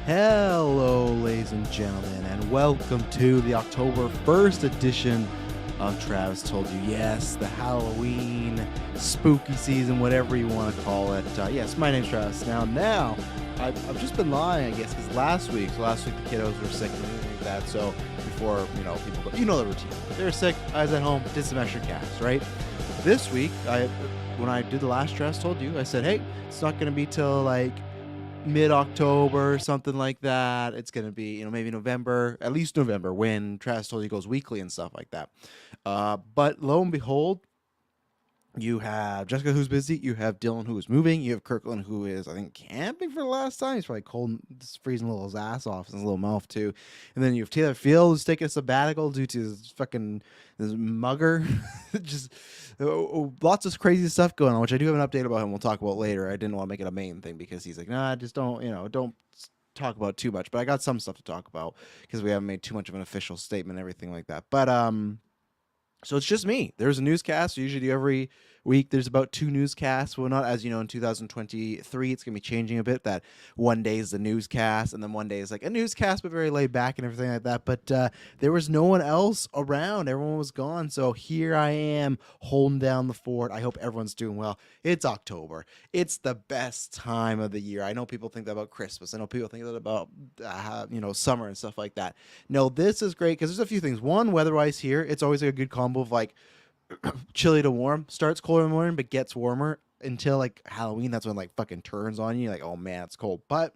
Hello, ladies and gentlemen, and welcome to the October 1st edition of Travis Told You. Yes, the Halloween spooky season, whatever you want to call it. Yes, my name's Travis. Now, I've just been lying, I guess, because last week the kiddos were sick and everything like that. So before, people go, the routine. They were sick, I was at home, did some extra cast, right? This week, when I did the last Travis Told You, I said, hey, it's not going to be till like mid-October, something like that. It's going to be, maybe November, at least November, when Travis Told You goes weekly and stuff like that. But lo and behold, you have Jessica, who's busy. You have Dylan, who is moving. You have Kirklin, who is, I think, camping for the last time. He's probably cold, just freezing a little his ass off, his little mouth, too. And then you have Taylor Field, who's taking a sabbatical due to this mugger. Just lots of crazy stuff going on, which I do have an update about him we'll talk about later. I didn't want to make it a main thing because he's like, nah, just don't talk about too much. But I got some stuff to talk about because we haven't made too much of an official statement and everything like that. But, so it's just me. There's a newscast. We usually do every week. There's about 2 newscasts. Well, not as you know, in 2023, it's going to be changing a bit. That one day is the newscast, and then one day is like a newscast, but very laid back and everything like that. But there was no one else around. Everyone was gone. So here I am holding down the fort. I hope everyone's doing well. It's October. It's the best time of the year. I know people think that about Christmas. I know people think that about, summer and stuff like that. No, this is great because there's a few things. One, weather-wise here, it's always a good combo of like chilly to warm. Starts cold in the morning, but gets warmer until like Halloween. That's when like fucking turns on you. Like, oh man, it's cold. But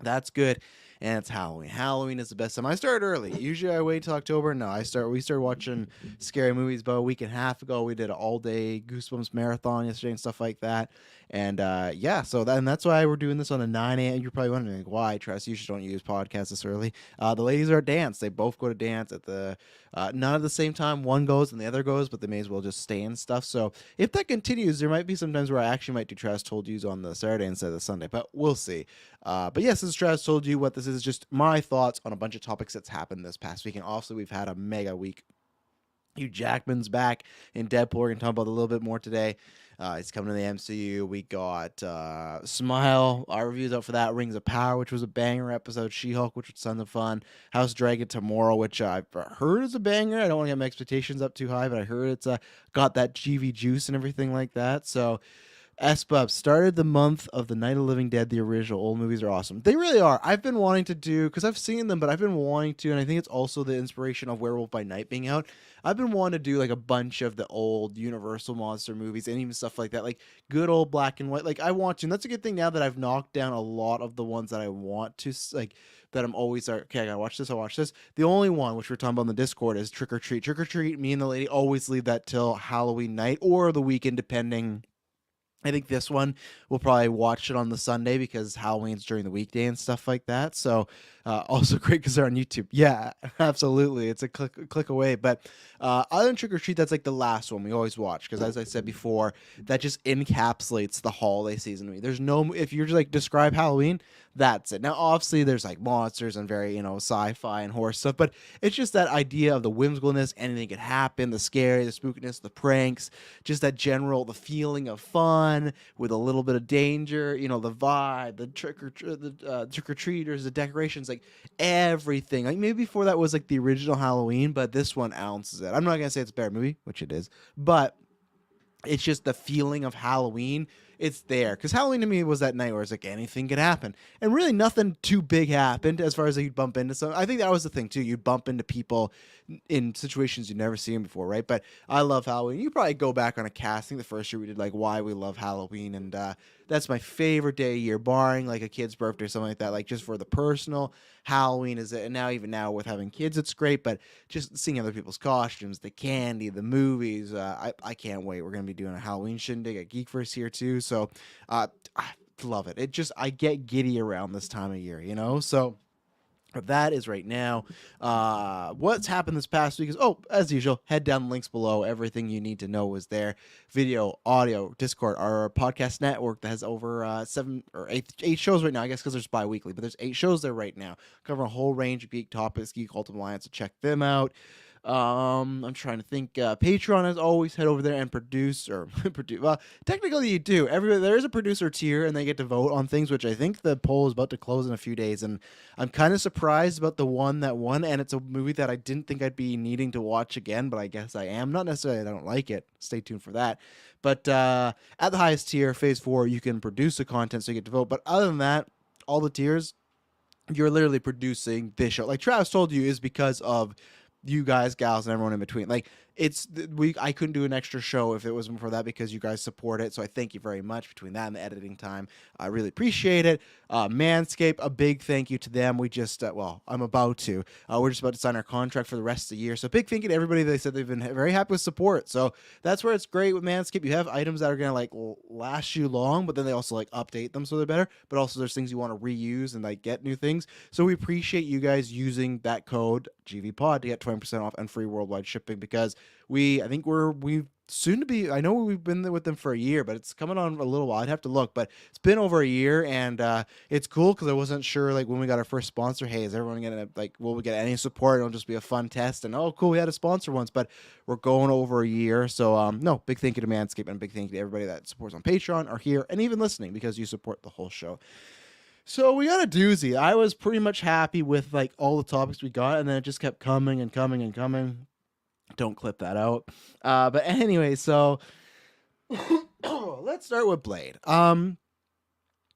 that's good. And it's Halloween. Halloween is the best time. I start early. Usually I wait till October. No, we started watching scary movies about a week and a half ago. We did an all-day Goosebumps marathon yesterday and stuff like that. And so that's why we're doing this on a 9 a.m. You're probably wondering, like, why, Tress? You usually don't use podcasts this early. The ladies are at dance. They both go to dance at the not at the same time. One goes and the other goes, but they may as well just stay and stuff. So if that continues, there might be some times where I actually might do Travis Told Yous on the Saturday instead of the Sunday, but we'll see. But yes, this is Travis Told You. What this is just my thoughts on a bunch of topics that's happened this past week. And also, we've had a mega week. Hugh Jackman's back in Deadpool. We're going to talk about a little bit more today. He's coming to the MCU. We got Smile. Our reviews out for that. Rings of Power, which was a banger episode. She-Hulk, which was tons of fun. House Dragon Tomorrow, which I've heard is a banger. I don't want to get my expectations up too high, but I heard it's got that GV juice and everything like that. So SBUB started the month of the Night of the Living Dead. The original old movies are awesome. They really are. I've been wanting to do, because I've seen them, but I've been wanting to, and I think it's also the inspiration of Werewolf by Night being out. I've been wanting to do like a bunch of the old Universal monster movies and even stuff like that, like good old black and white. Like I want to, and that's a good thing now that I've knocked down a lot of the ones that I want to like that I'm always like, okay, I gotta watch this, I watch this. The only one, which we're talking about in the Discord, is Trick or Treat. Trick or Treat, me and the lady always leave that till Halloween night or the weekend, depending. I think this one we'll probably watch it on the Sunday because Halloween's during the weekday and stuff like that. So also great because they're on YouTube. Yeah, absolutely. It's a click away. But other than Trick or Treat, that's like the last one we always watch because, as I said before, that just encapsulates the holiday season to me. There's no, if you're just like describe Halloween, that's it. Now, obviously, there's like monsters and very, sci-fi and horror stuff, but it's just that idea of the whimsicalness, anything could happen, the scary, the spookiness, the pranks, just that general, the feeling of fun with a little bit of danger, the vibe, the trick or treaters, the decorations, like everything. Like maybe before that was like the original Halloween, but this one ounces it. I'm not gonna say it's a better movie, which it is, but it's just the feeling of Halloween. It's there because Halloween to me was that night where it's like anything could happen, and really nothing too big happened as far as like you'd bump into some. I think that was the thing too. You'd bump into people in situations you'd never seen before, right? But I love Halloween. You probably go back on a casting the first year we did like why we love Halloween, and that's my favorite day of year, barring like a kid's birthday or something like that. Like just for the personal, Halloween is it, and now even now with having kids, it's great. But just seeing other people's costumes, the candy, the movies, I can't wait. We're gonna be doing a Halloween shindig at GeekVerse here too. So I love it. I get giddy around this time of year, So that is right now. What's happened this past week is, as usual, head down the links below. Everything you need to know is there. Video, audio, Discord, our podcast network that has over 7 or 8 shows right now, I guess because there's bi-weekly, but there's 8 shows there right now. Cover a whole range of geek topics, Geek Ultimate Alliance, so check them out. I'm trying to think. Patreon, as always, head over there and produce. Well, technically you do. There is a producer tier, and they get to vote on things, which I think the poll is about to close in a few days. And I'm kind of surprised about the one that won, and it's a movie that I didn't think I'd be needing to watch again, but I guess I am. Not necessarily that I don't like it. Stay tuned for that. But at the highest tier, Phase 4, you can produce the content, so you get to vote. But other than that, all the tiers, you're literally producing this show. Like Travis told you, is because of you guys, gals, and everyone in between. Like I couldn't do an extra show if it wasn't for that because you guys support it. So I thank you very much between that and the editing time. I really appreciate it. Manscaped, a big thank you to them. We just, I'm about to. We're just about to sign our contract for the rest of the year. So big thank you to everybody. They said they've been very happy with support. So that's where it's great with Manscaped. You have items that are going to like last you long, but then they also like update them so they're better. But also there's things you want to reuse and like get new things. So we appreciate you guys using that code GVPOD to get 20% off and free worldwide shipping because we soon to be, I know we've been with them for a year, but it's coming on a little while. I'd have to look, but it's been over a year, and it's cool because I wasn't sure, like, when we got our first sponsor, hey, is everyone going to, like, will we get any support? It'll just be a fun test, and oh, cool, we had a sponsor once, but we're going over a year, so, no, big thank you to Manscaped, and big thank you to everybody that supports on Patreon or here, and even listening, because you support the whole show. So we got a doozy. I was pretty much happy with, like, all the topics we got, and then it just kept coming and coming and coming. Don't clip that out. But anyway, so let's start with Blade. I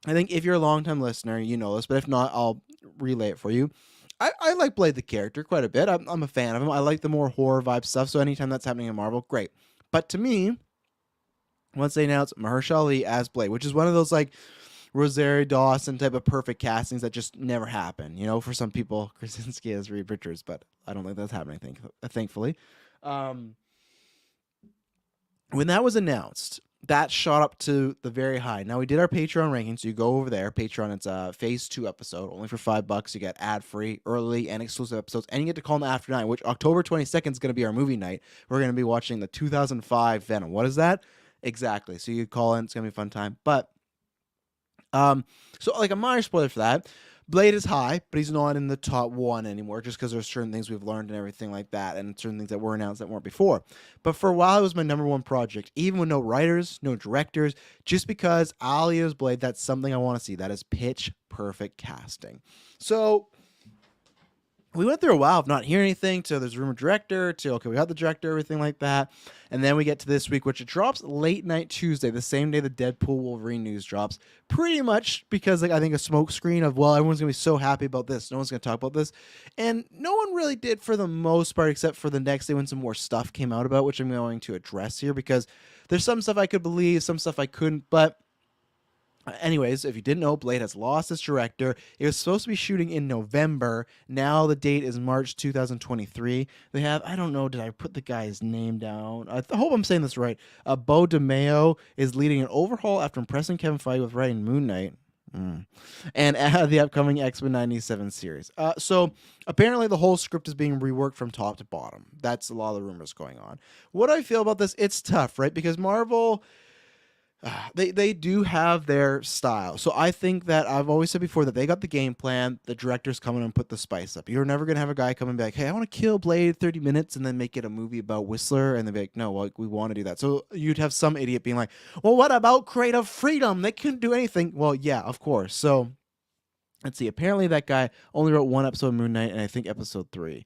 think if you're a longtime listener, you know this, but if not, I'll relay it for you. I like Blade the character quite a bit. I'm a fan of him. I like the more horror vibe stuff, so anytime that's happening in Marvel, great. But to me, once they announced Mahershala Ali as Blade, which is one of those, like, Rosario Dawson type of perfect castings that just never happen. You know, for some people, Krasinski as Reed Richards, but I don't think that's happening, thankfully. When that was announced, that shot up to the very high. Now, we did our Patreon ranking, so you go over there. Patreon, it's a Phase 2 episode, only for $5. You get ad-free, early, and exclusive episodes, and you get to call them After 9, which October 22nd is going to be our movie night. We're going to be watching the 2005 Venom. What is that? Exactly. So you call in. It's going to be a fun time. But so like a minor spoiler for that, Blade is high, but he's not in the top 1 anymore just because there's certain things we've learned and everything like that, and certain things that were announced that weren't before. But for a while, it was my number 1 project, even with no writers, no directors, just because Ali as Blade, that's something I want to see. That is pitch perfect casting. So we went through a while of not hearing anything to there's a rumored director to, okay, we got the director, everything like that. And then we get to this week, which it drops late night Tuesday, the same day the Deadpool Wolverine news drops. Pretty much because, like, I think a smoke screen of, well, everyone's going to be so happy about this. No one's going to talk about this. And no one really did for the most part, except for the next day when some more stuff came out about, which I'm going to address here because there's some stuff I could believe, some stuff I couldn't. But Anyways, if you didn't know, Blade has lost its director. It was supposed to be shooting in November. Now the date is March 2023. They have, I don't know, did I put the guy's name down? I hope I'm saying this right. Bo DeMeo is leading an overhaul after impressing Kevin Feige with writing Moon Knight. And the upcoming X-Men 97 series. So apparently the whole script is being reworked from top to bottom. That's a lot of the rumors going on. What I feel about this, it's tough, right? Because Marvel, they do have their style. So I think that I've always said before that they got the game plan. The directors come in and put the spice up. You're never gonna have a guy come and be like, "Hey, I want to kill Blade 30 minutes and then make it a movie about Whistler," and they'd be like, "No, like we want to do that." So you'd have some idiot being like, "Well, what about creative freedom? They couldn't do anything." Well, yeah, of course. So let's see. Apparently, that guy only wrote one episode of Moon Knight, and I think episode 3.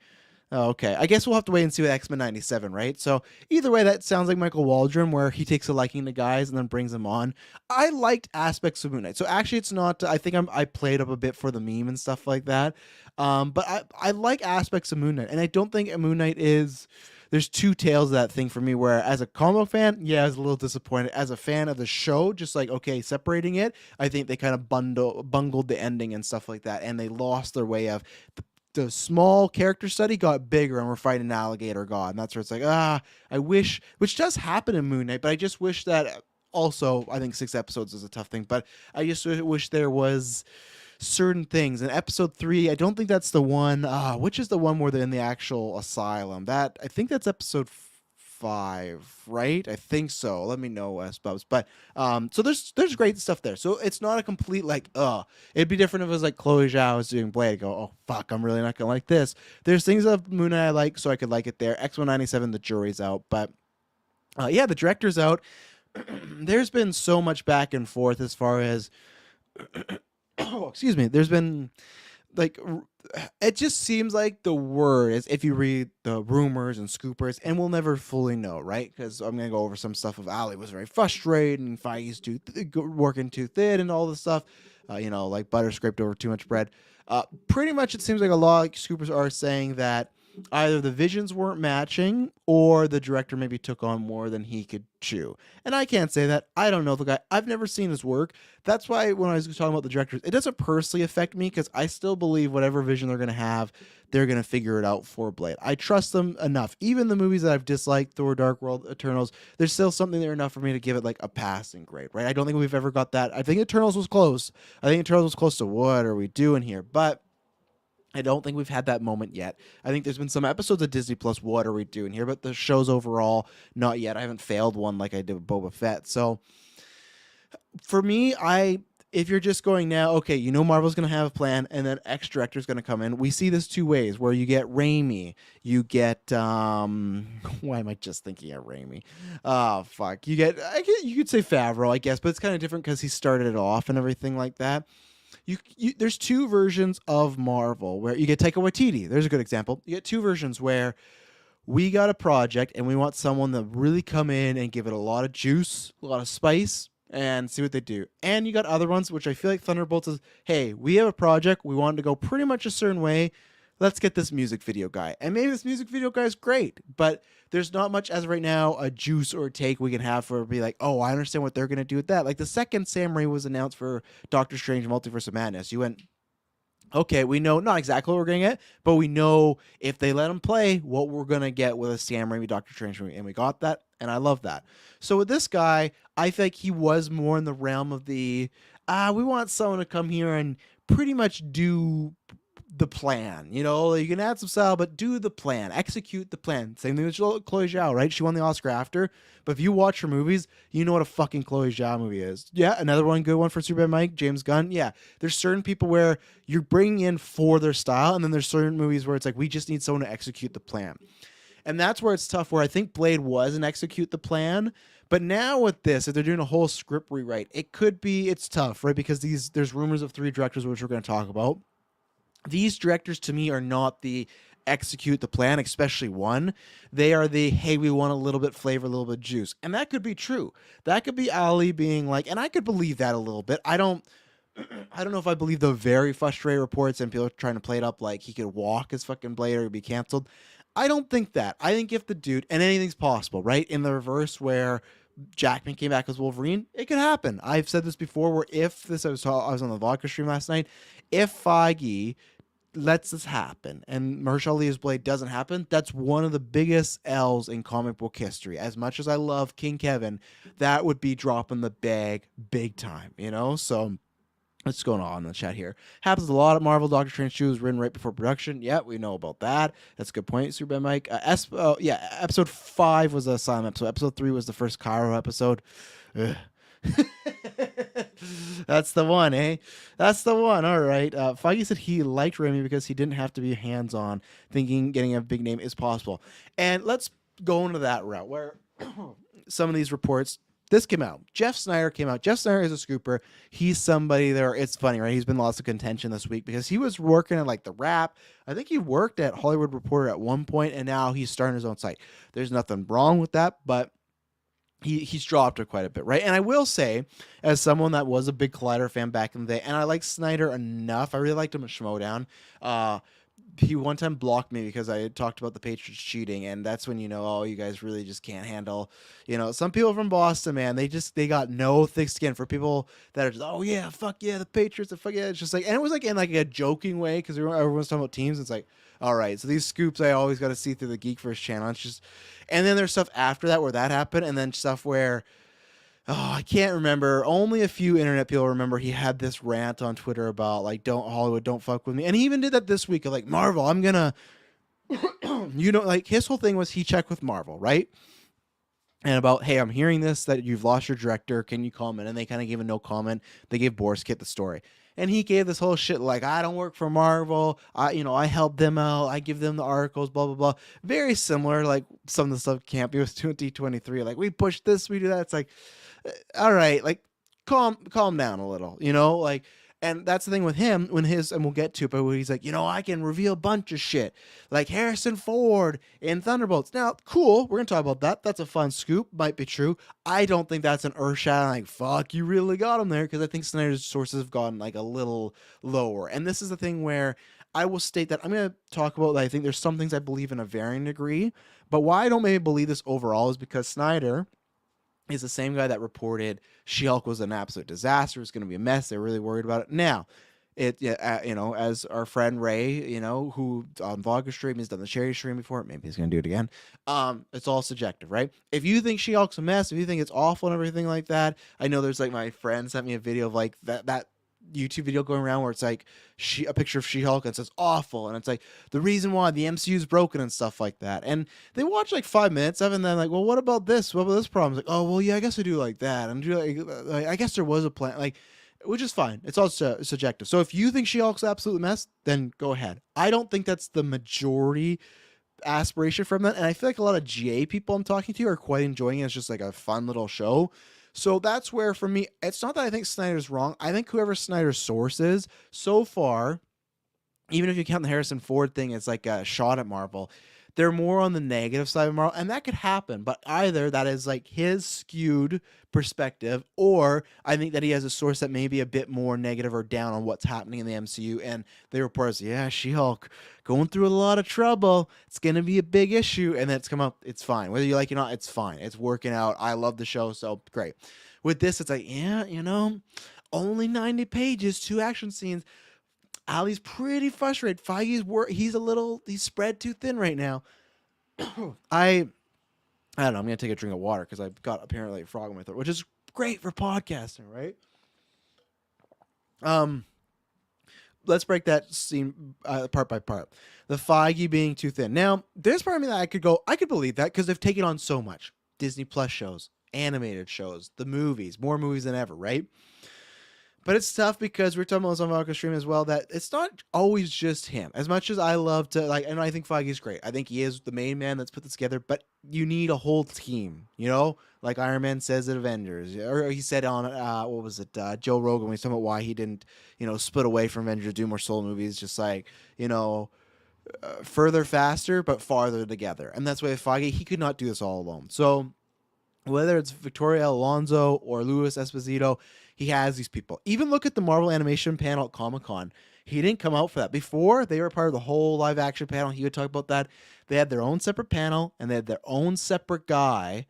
Oh, okay. I guess we'll have to wait and see with X-Men 97, right? So either way, that sounds like Michael Waldron, where he takes a liking to guys and then brings them on. I liked aspects of Moon Knight. So actually, it's not. I think I played up a bit for the meme and stuff like that. But I like aspects of Moon Knight, and I don't think Moon Knight is. There's two tales of that thing for me. Where as a comic book fan, yeah, I was a little disappointed. As a fan of the show, just like okay, separating it, I think they kind of bungled the ending and stuff like that, and they lost their way of the small character study got bigger and we're fighting an alligator god. And that's where it's like, I wish, which does happen in Moon Knight, but I just wish that also, I think 6 episodes is a tough thing, but I just wish there was certain things. In episode 3, I don't think that's the one, which is the one where they're in the actual asylum. That, I think that's episode 5, right? I think so. Let me know, Bubs. But so there's great stuff there. So it's not a complete like, it'd be different if it was like Chloe Zhao was doing Blade. I go, oh fuck, I'm really not gonna like this. There's things of Moon Knight I like, so I could like it there. X-197, the jury's out, but yeah, the director's out. There's been so much back and forth as far as, oh, excuse me. There's been like it just seems like the word is if you read the rumors and scoopers, and we'll never fully know, right? Because I'm gonna go over some stuff of Ali was very frustrated and Feige's working too thin and all this stuff, like butter scraped over too much bread. Pretty much, it seems like a lot of scoopers are saying that either the visions weren't matching or the director maybe took on more than he could chew. And I can't say that. I don't know the guy. I've never seen his work. That's why when I was talking about the directors, it doesn't personally affect me because I still believe whatever vision they're going to have, they're going to figure it out for Blade. I trust them enough. Even the movies that I've disliked, Thor, Dark World, Eternals, there's still something there enough for me to give it like a passing grade, right? I don't think we've ever got that. I think Eternals was close. I think Eternals was close to what are we doing here? But I don't think we've had that moment yet. I think there's been some episodes of Disney Plus, what are we doing here? But the shows overall, not yet. I haven't failed one like I did with Boba Fett. So for me, if you're just going now, okay, Marvel's going to have a plan, and then X director's going to come in. We see this 2 ways, where you get Raimi, you get, why am I just thinking of Raimi? Oh, fuck. You could say Favreau, I guess, but it's kind of different because he started it off and everything like that. There's 2 versions of Marvel where you get Taika Waititi. There's a good example. You get 2 versions where we got a project and we want someone to really come in and give it a lot of juice, a lot of spice, and see what they do. And you got other ones, which I feel like Thunderbolts is, hey, we have a project. We want to go pretty much a certain way. Let's get this music video guy. And maybe this music video guy is great, but there's not much as of right now a juice or a take we can have for be like, oh, I understand what they're going to do with that. Like the second Sam Raimi was announced for Doctor Strange Multiverse of Madness, you went, okay, we know not exactly what we're going to get, but we know if they let him play what we're going to get with a Sam Raimi Doctor Strange movie. And we got that, and I love that. So with this guy, I think he was more in the realm of the, we want someone to come here and pretty much do the plan. You can add some style, but do the plan, execute the plan. Same thing with Chloe Zhao, right? She won the Oscar after, but if you watch her movies, you know what a fucking Chloe Zhao movie is. Yeah, another one, good one for Superman Mike, James Gunn. Yeah, there's certain people where you're bringing in for their style, and then there's certain movies where it's like, we just need someone to execute the plan. And that's where it's tough, where I think Blade was an execute the plan. But now with this, if they're doing a whole script rewrite, it's tough, right? Because there's rumors of 3 directors, which we're going to talk about. These directors, to me, are not the execute the plan, especially one. They are the, hey, we want a little bit flavor, a little bit juice. And that could be true. That could be Ali being like, and I could believe that a little bit. I don't know if I believe the very frustrated reports and people trying to play it up like he could walk his fucking Blade or be canceled. I don't think that. I think if the dude, and anything's possible, right? In the reverse where Jackman came back as Wolverine, it could happen. I've said this before, where if this, I was on the vodka stream last night, if Feige lets this happen and Mahershala Ali's Blade doesn't happen, that's one of the biggest L's in comic book history. As much as I love King Kevin, that would be dropping the bag big time, you know? So what's going on in the chat here? Happens a lot at Marvel. Doctor Strange 2 was written right before production. Yeah, we know about that. That's a good point, Superman Mike. Episode 5 was a silent episode. Episode 3 was the first Cairo episode. That's the one, eh? That's the one. All right. Feige said he liked Remy because he didn't have to be hands-on, thinking getting a big name is possible. And let's go into that route where some of these reports, this came out. Jeff Snyder came out. Jeff Snyder is a scooper. He's somebody there. It's funny, right? He's been lots of contention this week because he was working at like the Wrap. I think he worked at Hollywood Reporter at one point, and now he's starting his own site. There's nothing wrong with that, but he's dropped it quite a bit, right? And I will say, as someone that was a big Collider fan back in the day, and I like Snyder enough, I really liked him at Schmodown. He one time blocked me because I had talked about the Patriots cheating, and that's when you know, oh, you guys really just can't handle, you know, some people from Boston, man, they got no thick skin. For people that are just, oh yeah, fuck yeah, the Patriots, fuck yeah, it's just like, and it was like in like a joking way because everyone's talking about teams. It's like, all right, so these scoops I always got to see through the GeekVerse channel. It's just, and then there's stuff after that where that happened, and then stuff where, oh, I can't remember. Only a few internet people remember he had this rant on Twitter about like, don't Hollywood, don't fuck with me. And he even did that this week of like, Marvel, I'm gonna, you know, like his whole thing was he checked with Marvel, right? And about, hey, I'm hearing this, that you've lost your director. Can you comment? And they kind of gave a no comment. They gave Borskit the story. And he gave this whole shit like, I don't work for Marvel. I help them out. I give them the articles, blah, blah, blah. Very similar, like some of the stuff Camp was 2023. Like, we push this, we do that. It's like, all right, like calm down a little, you know, like, and that's the thing with him when and we'll get to it, but when he's like, you know, I can reveal a bunch of shit like Harrison Ford in Thunderbolts. Now, cool, we're gonna talk about that. That's a fun scoop, might be true. I don't think that's an earth-shattering like, fuck, you really got him there, because I think Snyder's sources have gone like a little lower. And this is the thing where I will state that I'm gonna talk about, I think there's some things I believe in a varying degree, but why I don't maybe believe this overall is because Snyder is the same guy that reported She-Hulk was an absolute disaster. It's going to be a mess. They're really worried about it. Now, you know, as our friend Ray, you know, who on Vodka stream, he's done the Cherry stream before. Maybe he's going to do it again. It's all subjective, right? If you think She-Hulk's a mess, if you think it's awful and everything like that, I know there's like my friend sent me a video of like that YouTube video going around where it's like a picture of She-Hulk and it says awful, and it's like the reason why the MCU is broken and stuff like that. And they watch like 5 minutes of it, and then like, well, what about this? What about this problem? It's like, oh, well, yeah, I guess I do like that. And like, I guess there was a plan, like, which is fine. It's all subjective. So if you think She-Hulk's an absolute mess, then go ahead. I don't think that's the majority aspiration from that, and I feel like a lot of GA people I'm talking to are quite enjoying it. It's just like a fun little show. So that's where, for me, it's not that I think Snyder's wrong. I think whoever Snyder's source is, so far, even if you count the Harrison Ford thing as like a shot at Marvel, they're more on the negative side of Marvel, and that could happen. But either that is like his skewed perspective, or I think that he has a source that may be a bit more negative or down on what's happening in the MCU, and they report us, yeah, She-Hulk going through a lot of trouble. It's going to be a big issue, and then it's come up. It's fine. Whether you like it or not, it's fine. It's working out. I love the show, so great. With this, it's like, yeah, you know, only 90 pages, 2 action scenes. Ali's pretty frustrated. Feige's he's spread too thin right now. I don't know. I'm gonna take a drink of water because I've got apparently a frog in my throat, which is great for podcasting, right? Let's break that scene part by part. The Feige being too thin. Now, there's part of me that I could believe that because they've taken on so much. Disney Plus shows, animated shows, the movies, more movies than ever, right? But it's tough because we're talking about this on Vodka Stream as well, that it's not always just him. As much as I love to, like, and I think Feige's great. I think he is the main man that's put this together, but you need a whole team, you know? Like Iron Man says at Avengers, or he said on, what was it, Joe Rogan, when he's talking about why he didn't, you know, split away from Avengers, do more solo movies, just like, you know, further, faster, but farther together. And that's why Feige, he could not do this all alone. So whether it's Victoria Alonso or Louis Esposito, he has these people. Even look at the Marvel Animation panel at Comic-Con. He didn't come out for that. Before, they were part of the whole live action panel. He would talk about that. They had their own separate panel, and they had their own separate guy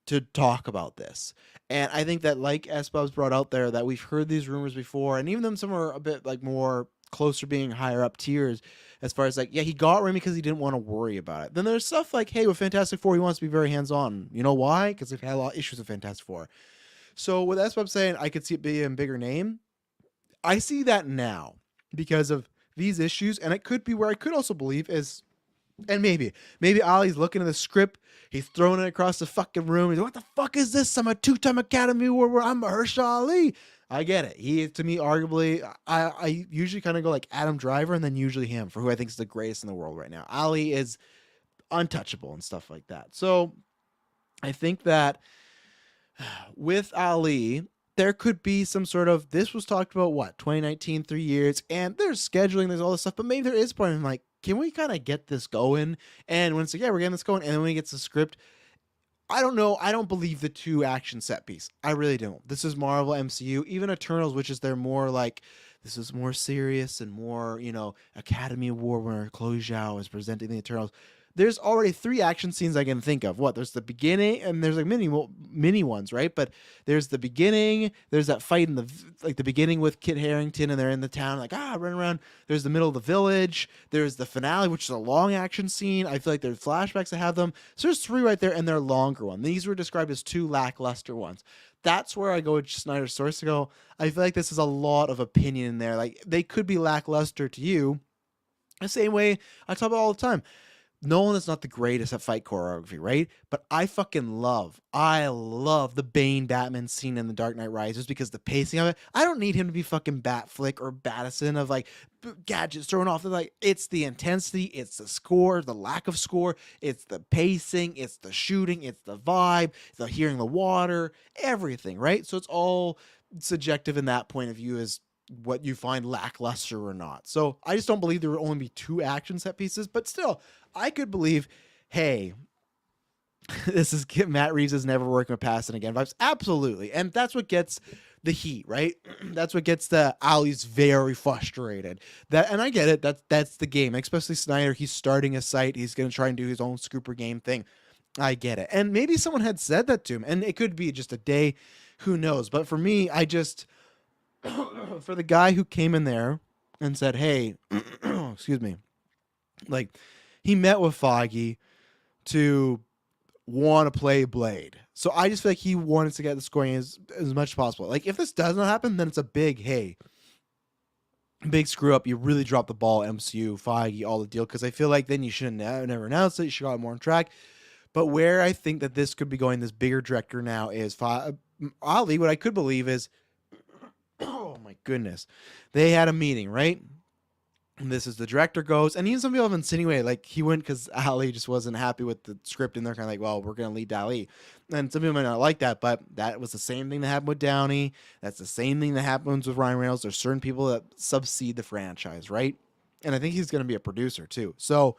to talk about this. And I think that, like S-Bub's brought out there, that we've heard these rumors before, and even them some are a bit like more closer being higher up tiers as far as like, yeah, he got Remy because he didn't want to worry about it. Then there's stuff like, hey, with Fantastic Four, he wants to be very hands-on. You know why? Because they've had a lot of issues with Fantastic Four. So with S-Bub saying I could see it being a bigger name, I see that now because of these issues, and it could be where I could also believe is, and maybe Ollie's looking at the script, he's throwing it across the fucking room. He's like, what the fuck is this? I'm a 2-time Academy Award where I'm Mahershala Ali. I get it. He, to me, arguably, I usually kind of go like Adam Driver and then usually him for who I think is the greatest in the world right now. Ali is untouchable and stuff like that. So I think that with Ali, there could be some sort of, this was talked about, what, 2019, 3 years, and there's scheduling, there's all this stuff, but maybe there is a point in like, can we kind of get this going? And when it's like, yeah, we're getting this going, and then when he gets the script, I don't know. I don't believe the 2 action set piece. I really don't. This is Marvel MCU. Even Eternals, which is they're more like, this is more serious and more, Academy Award winner Chloe Zhao is presenting the Eternals. There's already 3 action scenes I can think of. What? There's the beginning, and there's like mini ones, right? But there's the beginning. There's that fight in the beginning with Kit Harington, and they're in the town, like running around. There's the middle of the village. There's the finale, which is a long action scene. I feel like there's flashbacks that have them. So there's 3 right there, and they're longer ones. These were described as 2 lackluster ones. That's where I go with Snyder's source to go. I feel like this is a lot of opinion in there. Like they could be lackluster to you, the same way I talk about all the time. Nolan is not the greatest at fight choreography, right? But I love the Bane Batman scene in The Dark Knight Rises because the pacing of it, I don't need him to be fucking Batflick or Battison of like gadgets thrown off. Like, it's the intensity, it's the score, the lack of score, it's the pacing, it's the shooting, it's the vibe, the hearing the water, everything, right? So it's all subjective in that point of view as what you find lackluster or not. So I just don't believe there will only be 2 action set pieces, but still, I could believe, hey, this is Matt Reeves is never working with Passon again vibes. Absolutely. And that's what gets the heat, right? That's what gets the Ali's very frustrated. And I get it. That's the game, especially Snyder. He's starting a site. He's going to try and do his own scooper game thing. I get it. And maybe someone had said that to him, and it could be just a day. Who knows? But for me, I just, for the guy who came in there and said, hey, excuse me, like, he met with Feige to want to play Blade. So I just feel like he wanted to get the scoring as much as possible. Like, if this does not happen, then it's a big screw up. You really dropped the ball, MCU, Feige, all the deal. Because I feel like then you shouldn't never announced it. You should have got more on track. But where I think that this could be going, this bigger director now is Ali. What I could believe is, oh my goodness, they had a meeting, right? And this is the director goes, and even some people have insinuated like he went because Ali just wasn't happy with the script, and they're kind of like, well, we're going to lead Ali. And some people might not like that, but that was the same thing that happened with Downey. That's the same thing that happens with Ryan Reynolds. There's certain people that subsede the franchise, right? And I think he's going to be a producer too. So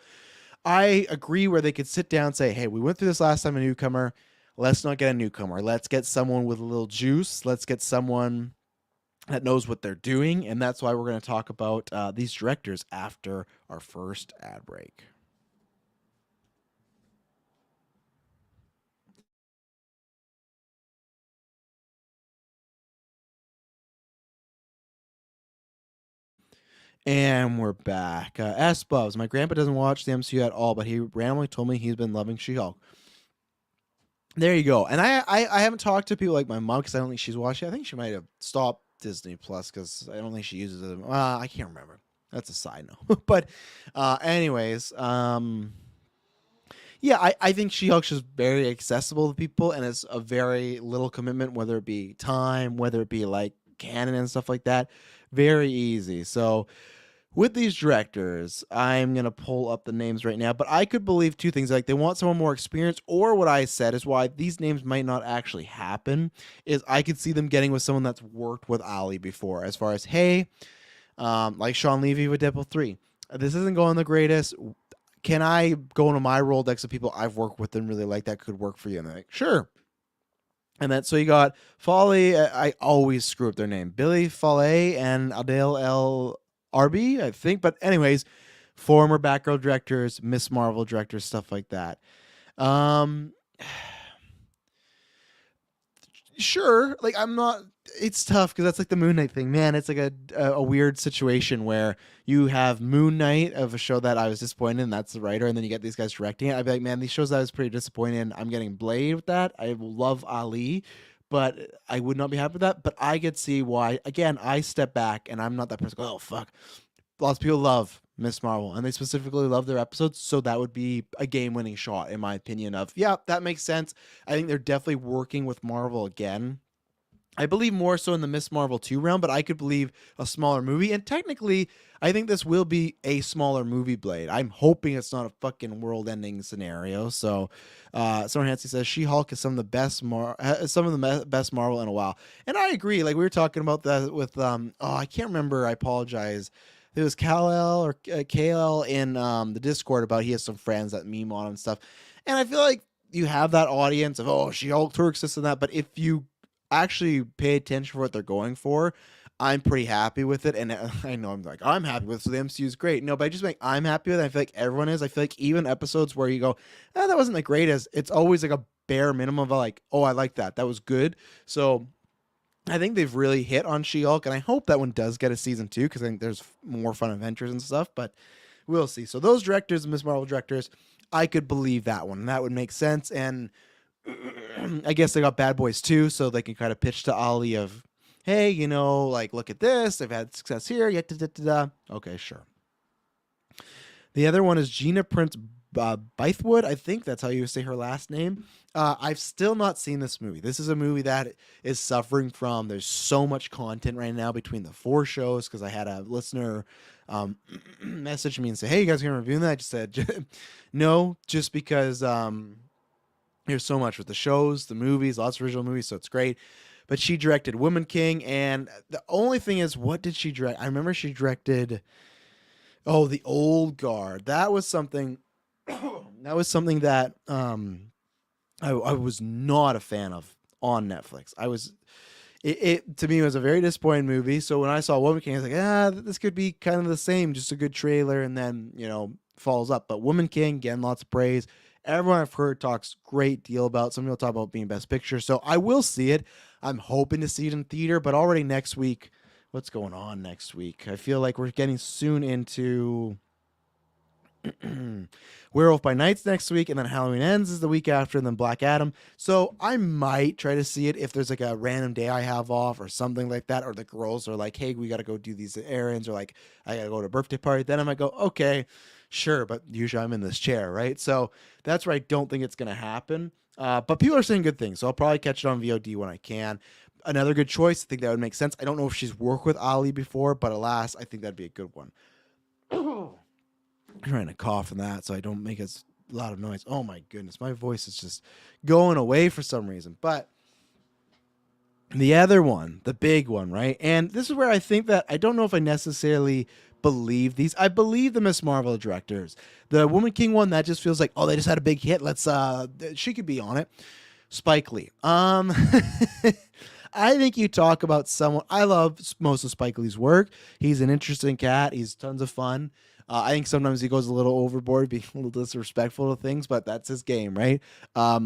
I agree where they could sit down and say, hey, we went through this last time, a newcomer. Let's not get a newcomer. Let's get someone with a little juice. Let's get someone that knows what they're doing, and that's why we're going to talk about these directors after our first ad break. And we're back. S-Bubs, my grandpa doesn't watch the MCU at all, but he randomly told me he's been loving She-Hulk. There you go. And I haven't talked to people like my mom because I don't think she's watching. I think she might have stopped Disney Plus because I don't think she uses it. I can't remember. That's a side note. But anyways, yeah, I think She-Hulk's just very accessible to people, and it's a very little commitment, whether it be time, whether it be like canon and stuff like that. Very easy. So with these directors, I'm going to pull up the names right now, but I could believe 2 things. Like, they want someone more experienced, or what I said is why these names might not actually happen, is I could see them getting with someone that's worked with Ali before, as far as, hey, like Sean Levy with Deadpool 3. This isn't going the greatest. Can I go into my Rolodex of people I've worked with and really like that could work for you? And they're like, sure. And then, so you got Foley, I always screw up their name, Billy Foley and Adele L. RB, I think. But anyways, former Batgirl directors, Miss Marvel directors, stuff like that. Sure, like I'm not. It's tough because that's like the Moon Knight thing, man. It's like a weird situation where you have Moon Knight of a show that I was disappointed in. That's the writer, and then you get these guys directing it. I'd be like, man, these shows that I was pretty disappointed in. I'm getting Blade with that. I love Ali, but I would not be happy with that. But I could see why. Again, I step back, and I'm not that person. Oh fuck, lots of people love Miss Marvel, and they specifically love their episodes, so that would be a game-winning shot, in my opinion. Of yeah, that makes sense. I think they're definitely working with Marvel again. I believe more so in the Miss Marvel 2 realm, but I could believe a smaller movie. And technically, I think this will be a smaller movie, Blade. I'm hoping it's not a fucking world-ending scenario. So, Someone Hansi says She-Hulk is some of the best best Marvel in a while, and I agree. Like we were talking about that with I can't remember. I apologize. It was Kal-El or KL in the Discord about he has some friends that meme on him and stuff, and I feel like you have that audience of She-Hulk twerks this and that, but if you actually pay attention for what they're going for, I'm pretty happy with it. And I know I'm like, I'm happy with it, so the MCU is great. No, but I just like I'm happy with it. I feel like everyone is. I feel like even episodes where you go, that wasn't the greatest, it's always like a bare minimum of like, I like that. That was good. So I think they've really hit on She-Hulk, and I hope that one does get a season 2 because I think there's more fun adventures and stuff, but we'll see. So those directors, Miss Marvel directors, I could believe that one. And that would make sense. And I guess they got Bad Boys too, so they can kind of pitch to Ollie of, hey, like look at this, they've had success here. Okay, sure. The other one is Gina Prince Bythewood. I think that's how you say her last name. I've still not seen this movie. This is a movie that is suffering from. There's so much content right now between the 4 shows because I had a listener message me and say, "Hey, you guys gonna review that?" I just said, "No," just because there's so much with the shows, the movies, lots of original movies, so it's great. But she directed Woman King, and the only thing is, what did she direct? I remember she directed, The Old Guard. That was something. That was something that I was not a fan of on Netflix. It to me was a very disappointing movie. So when I saw Woman King, I was like, this could be kind of the same, just a good trailer, and then falls up. But Woman King, again, lots of praise. Everyone I've heard talks great deal about. Some people talk about being Best Picture, so I will see it. I'm hoping to see it in theater, but already next week, what's going on next week? I feel like we're getting soon into Werewolf by Nights next week, and then Halloween Ends is the week after, and then Black Adam. So I might try to see it if there's like a random day I have off or something like that, or the girls are like, hey, we got to go do these errands, or like I got to go to a birthday party. Then I might go, okay, sure, but usually I'm in this chair, right? So that's where I don't think it's going to happen. But people are saying good things, so I'll probably catch it on VOD when I can. Another good choice. I think that would make sense. I don't know if she's worked with Ali before, but alas, I think that'd be a good one. I'm trying to cough in that so I don't make a lot of noise. Oh my goodness, my voice is just going away for some reason. But the other one, the big one, right? And this is where I think that I don't know if I necessarily believe these. I believe the Miss Marvel directors. The Woman King one, that just feels like, they just had a big hit. She could be on it. Spike Lee. I think you talk about someone. I love most of Spike Lee's work. He's an interesting cat. He's tons of fun. I think sometimes he goes a little overboard, being a little disrespectful to things, but that's his game, right? I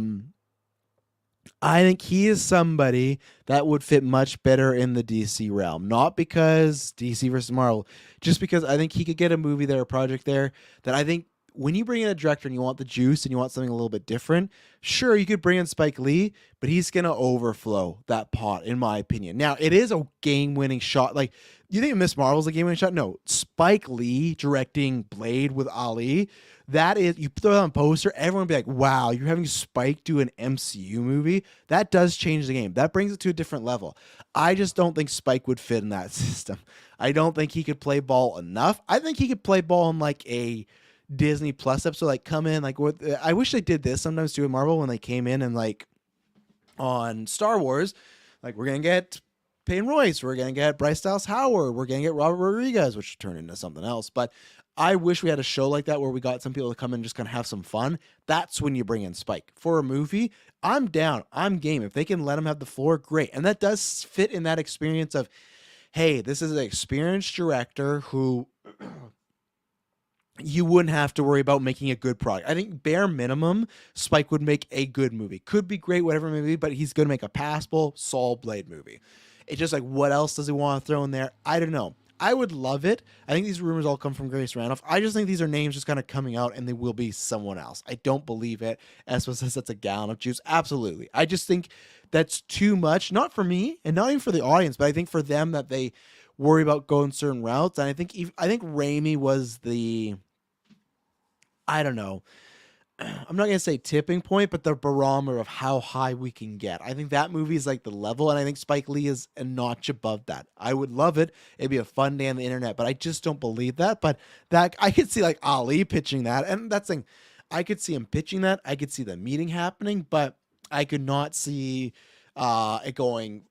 think he is somebody that would fit much better in the DC realm. Not because DC versus Marvel, just because I think he could get a movie there, a project there, that I think when you bring in a director and you want the juice and you want something a little bit different, sure, you could bring in Spike Lee, but he's going to overflow that pot, in my opinion. Now, it is a game-winning shot. Like, you think Miss Marvel's a game-winning shot? No. Spike Lee directing Blade with Ali, that is, you throw that on a poster, everyone will be like, wow, you're having Spike do an MCU movie? That does change the game. That brings it to a different level. I just don't think Spike would fit in that system. I don't think he could play ball enough. I think he could play ball in like a Disney Plus episode, like come in, like what I wish they did this sometimes too with Marvel when they came in and like on Star Wars, like we're gonna get Peyton Royce, we're gonna get Bryce Dallas Howard, we're gonna get Robert Rodriguez, which turned into something else. But I wish we had a show like that where we got some people to come in and just kind of have some fun. That's when you bring in Spike. For a movie, I'm down. I'm game. If they can let him have the floor, great. And that does fit in that experience of, hey, this is an experienced director who you wouldn't have to worry about making a good product. I think bare minimum, Spike would make a good movie. Could be great, whatever movie, but he's going to make a passable Saul Blade movie. It's just like, what else does he want to throw in there? I don't know. I would love it. I think these rumors all come from Grace Randolph. I just think these are names just kind of coming out and they will be someone else. I don't believe it. Espo says that's a gallon of juice. Absolutely. I just think that's too much, not for me and not even for the audience, but I think for them that they worry about going certain routes. And I think Raimi was the, I don't know. I'm not gonna say tipping point, but the barometer of how high we can get. I think that movie is like the level, and I think Spike Lee is a notch above that. I would love it. It'd be a fun day on the internet, but I just don't believe that. But that I could see like Ali pitching that, and that's thing. I could see him pitching that. I could see the meeting happening, but I could not see it going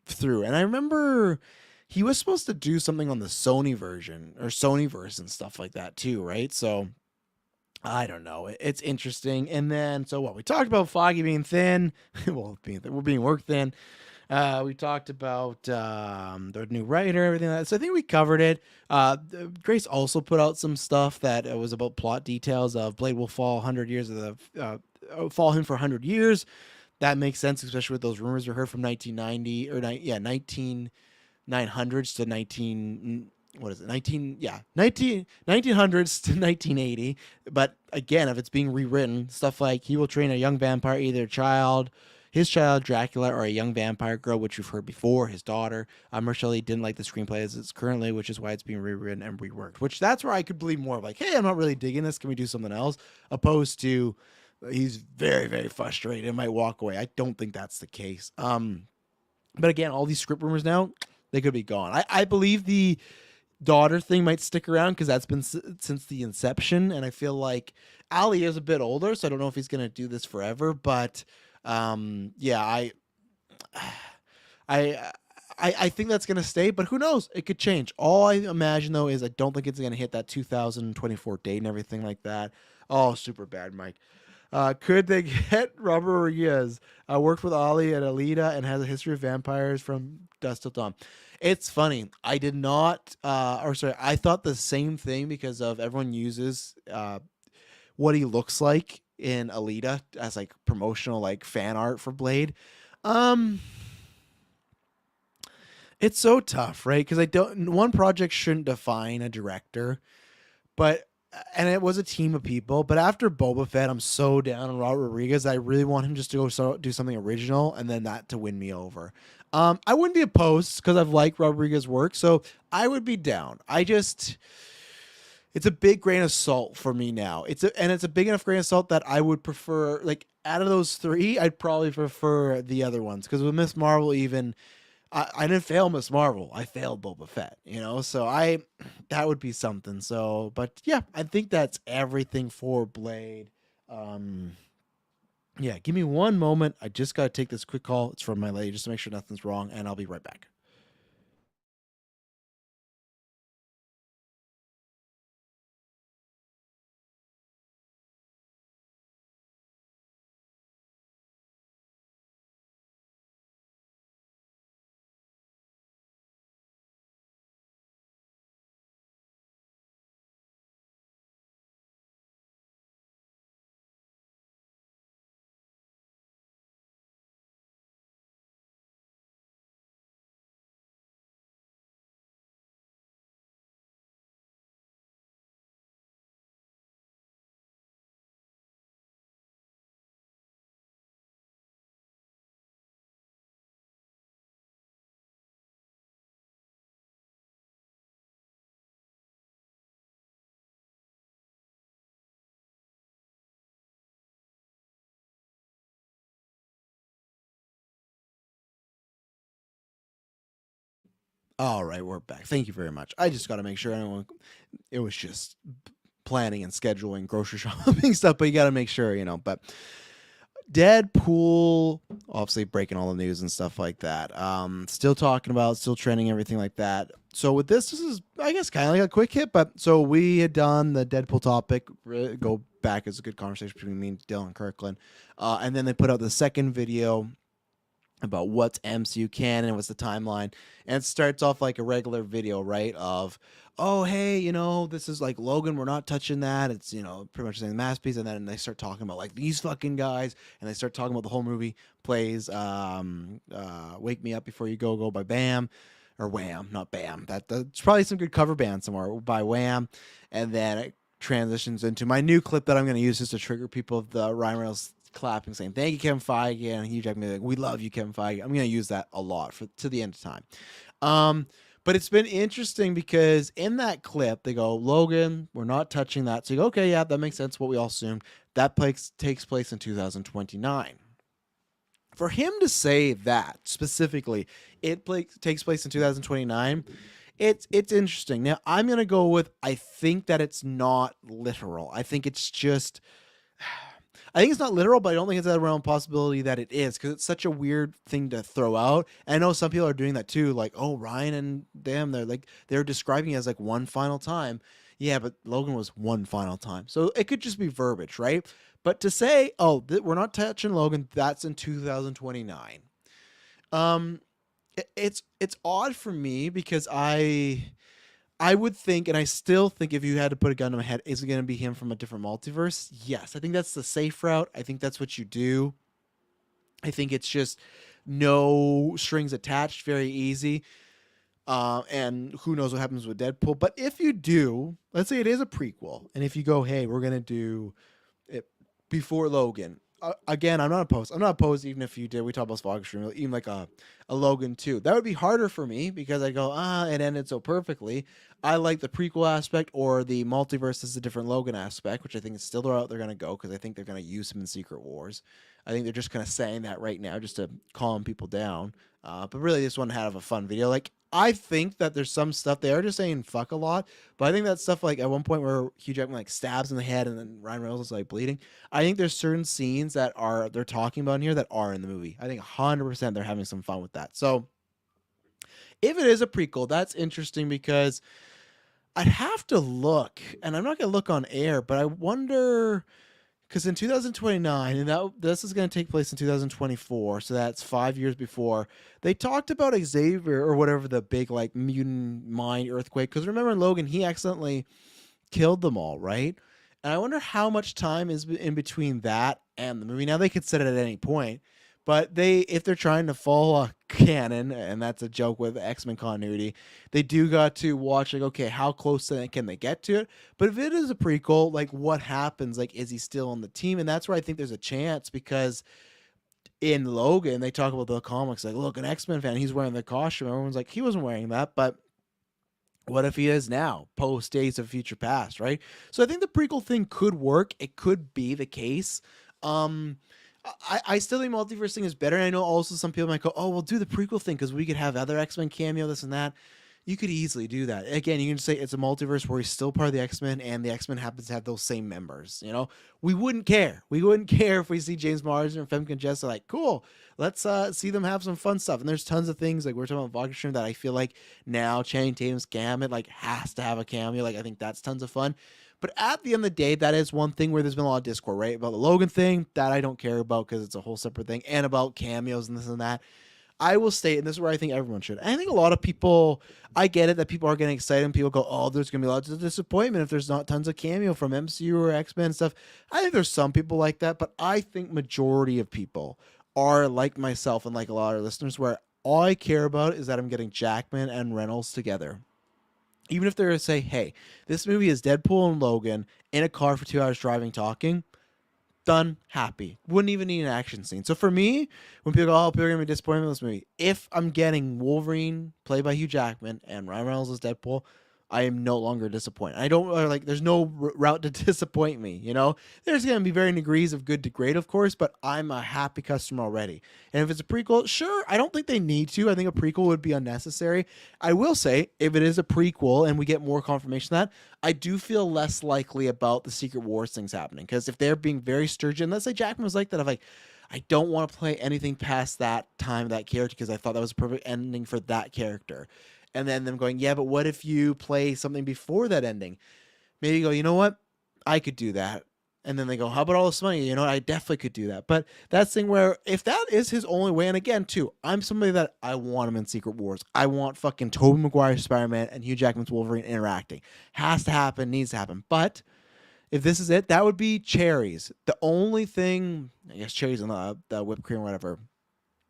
through. And I remember he was supposed to do something on the Sony version or Sonyverse and stuff like that too, right? So I don't know. It's interesting. And then, so what? We talked about Foggy being thin. Well, we're being work thin. We talked about the new writer, everything like that. So I think we covered it. Grace also put out some stuff that was about plot details of Blade will fall 100 years of the fall him for 100 years. That makes sense, especially with those rumors we heard from 1990 or 900s to 19 what is it 19 yeah 1900s to 1980. But again, if it's being rewritten, stuff like he will train a young vampire, either his child Dracula, or a young vampire girl, which you've heard before, his daughter. Marshall didn't like the screenplay as it's currently, which is why it's being rewritten and reworked, which that's where I could believe more of, like, hey, I'm not really digging this, can we do something else, opposed to he's very, very frustrated and might walk away. I don't think that's the case. But again, all these script rumors now, they could be gone. I believe the daughter thing might stick around because that's been since the inception, and I feel like Ali is a bit older, so I don't know if he's gonna do this forever. But yeah, I I think that's gonna stay, but who knows? It could change. All I imagine though is I don't think it's gonna hit that 2024 date and everything like that. Oh, super bad, Mike. Could they get Robert Rodriguez? Worked with Ollie at Alita and has a history of vampires from Dust Till Dawn. It's funny. I did not, or sorry, I thought the same thing because of everyone uses what he looks like in Alita as like promotional like fan art for Blade. Um, it's so tough, right? Because I don't. One project shouldn't define a director, but and it was a team of people. But after Boba Fett, I'm so down on Robert Rodriguez. I really want him just to go do something original, and then that to win me over. I wouldn't be opposed because I've liked Rodriguez's work, so I would be down. It's a big grain of salt for me now. It's a big enough grain of salt that I would prefer, like, out of those three, I'd probably prefer the other ones because with Miss Marvel, even I didn't fail Miss Marvel. I failed Boba Fett, so that would be something. So, but yeah, I think that's everything for Blade. Um, yeah, give me one moment. I just got to take this quick call. It's from my lady just to make sure nothing's wrong, and I'll be right back. All right, we're back. Thank you very much. I just got to make sure anyone. It was just planning and scheduling, grocery shopping stuff, but you got to make sure. But Deadpool, obviously breaking all the news and stuff like that. Still talking about, still trending, everything like that. So with this is, I guess, kind of like a quick hit. But so we had done the Deadpool topic. Go back, as a good conversation between me and Dylan Kirklin, and then they put out the second video about what's MCU canon, what's the timeline, and it starts off like a regular video, right? Of, oh hey, this is like Logan, we're not touching that. It's pretty much saying the masterpiece, and then they start talking about like these fucking guys, and they start talking about the whole movie plays "Wake Me Up Before You Go Go" by Bam. Or Wham, not Bam. That's probably some good cover band somewhere by Wham, and then it transitions into my new clip that I'm going to use just to trigger people of the Ryan Reynolds clapping, saying thank you, Kevin Feige, and Hugh Jackman, like, we love you, Kevin Feige. I'm going to use that a lot to the end of time. But it's been interesting because in that clip they go, Logan, we're not touching that. So you go, okay, yeah, that makes sense. What we all assumed. That takes place in 2029. For him to say that specifically, it takes place in 2029. It's interesting. Now I'm gonna go with, I think that it's not literal. I think it's not literal, but I don't think it's a realm possibility that it is, because it's such a weird thing to throw out. And I know some people are doing that too, like, oh, Ryan and them, they're describing it as like one final time. Yeah, but Logan was one final time, so it could just be verbiage, right? But to say, oh, we're not touching Logan, that's in 2029. It's odd for me because I would think, and I still think, if you had to put a gun to my head, is it going to be him from a different multiverse? Yes, I think that's the safe route. I think that's what you do. I think it's just no strings attached, very easy. And who knows what happens with Deadpool. But if you do, let's say it is a prequel, and if you go, hey, we're going to do it before Logan. Again, I'm not opposed even if you did. We talked about Fog, even like a Logan 2. That would be harder for me because I go, it ended so perfectly. I like the prequel aspect, or the multiverse is a different Logan aspect, which I think is still the route they're going to go, because I think they're going to use him in Secret Wars. I think they're just kind of saying that right now just to calm people down. But really, this one had a fun video. Like, I think that there's some stuff they are just saying fuck a lot, but I think that stuff, like at one point where Hugh Jackman like stabs in the head and then Ryan Reynolds is like bleeding, I think there's certain scenes that they're talking about in here that are in the movie. I think 100% they're having some fun with that. So if it is a prequel, that's interesting, because I'd have to look, and I'm not going to look on air, but I wonder, because in 2029, and this is going to take place in 2024, so that's 5 years before, they talked about Xavier, or whatever, the big like mutant mind earthquake. Because remember in Logan, he accidentally killed them all, right? And I wonder how much time is in between that and the movie. Now they could set it at any point, but if they're trying to follow a canon, and that's a joke with X-Men continuity, they do got to watch, like, okay, how close can they get to it? But if it is a prequel, like, what happens? Like, is he still on the team? And that's where I think there's a chance, because in Logan, they talk about the comics, like, look, an X-Men fan, he's wearing the costume. Everyone's like, he wasn't wearing that, but what if he is now, post Days of Future Past, right? So I think the prequel thing could work. It could be the case. I still think multiverse thing is better. And I know also some people might go, oh, we'll do the prequel thing because we could have other X-Men cameo, this and that. You could easily do that. Again, you can say it's a multiverse where he's still part of the X-Men, and the X-Men happens to have those same members. We wouldn't care. We wouldn't care if we see James Marsden and Femke Jess, like, cool, let's see them have some fun stuff. And there's tons of things, like we're talking about Vodka Stream, that I feel like now Channing Tatum's Gambit like has to have a cameo. Like, I think that's tons of fun. But at the end of the day, that is one thing where there's been a lot of discord, right? About the Logan thing, that I don't care about because it's a whole separate thing, and about cameos and this and that. I will state, and this is where I think everyone should. I think a lot of people, I get it that people are getting excited and people go, oh, there's going to be lots of disappointment if there's not tons of cameo from MCU or X-Men and stuff. I think there's some people like that, but I think majority of people are like myself and like a lot of listeners, where all I care about is that I'm getting Jackman and Reynolds together. Even if they're going to say, hey, this movie is Deadpool and Logan in a car for 2 hours driving, talking, done, happy. Wouldn't even need an action scene. So for me, when people go, oh, people are going to be disappointed with this movie, if I'm getting Wolverine played by Hugh Jackman and Ryan Reynolds as Deadpool, I am no longer disappointed. I don't, there's no route to disappoint me, There's going to be varying degrees of good to great, of course, but I'm a happy customer already. And if it's a prequel, sure, I don't think they need to. I think a prequel would be unnecessary. I will say, if it is a prequel and we get more confirmation of that, I do feel less likely about the Secret Wars things happening. Because if they're being very sturgeon, let's say Jackman was like that, I don't want to play anything past that time, that character, because I thought that was a perfect ending for that character. And then them going, yeah, but what if you play something before that ending? Maybe you go, you know what? I could do that. And then they go, how about all this money? You know, I definitely could do that. But that's the thing where if that is his only way, and again, too, I'm somebody that I want him in Secret Wars. I want fucking Tobey Maguire's Spider-Man and Hugh Jackman's Wolverine interacting. Has to happen, needs to happen. But if this is it, that would be cherries. The only thing, I guess cherries on the whipped cream or whatever.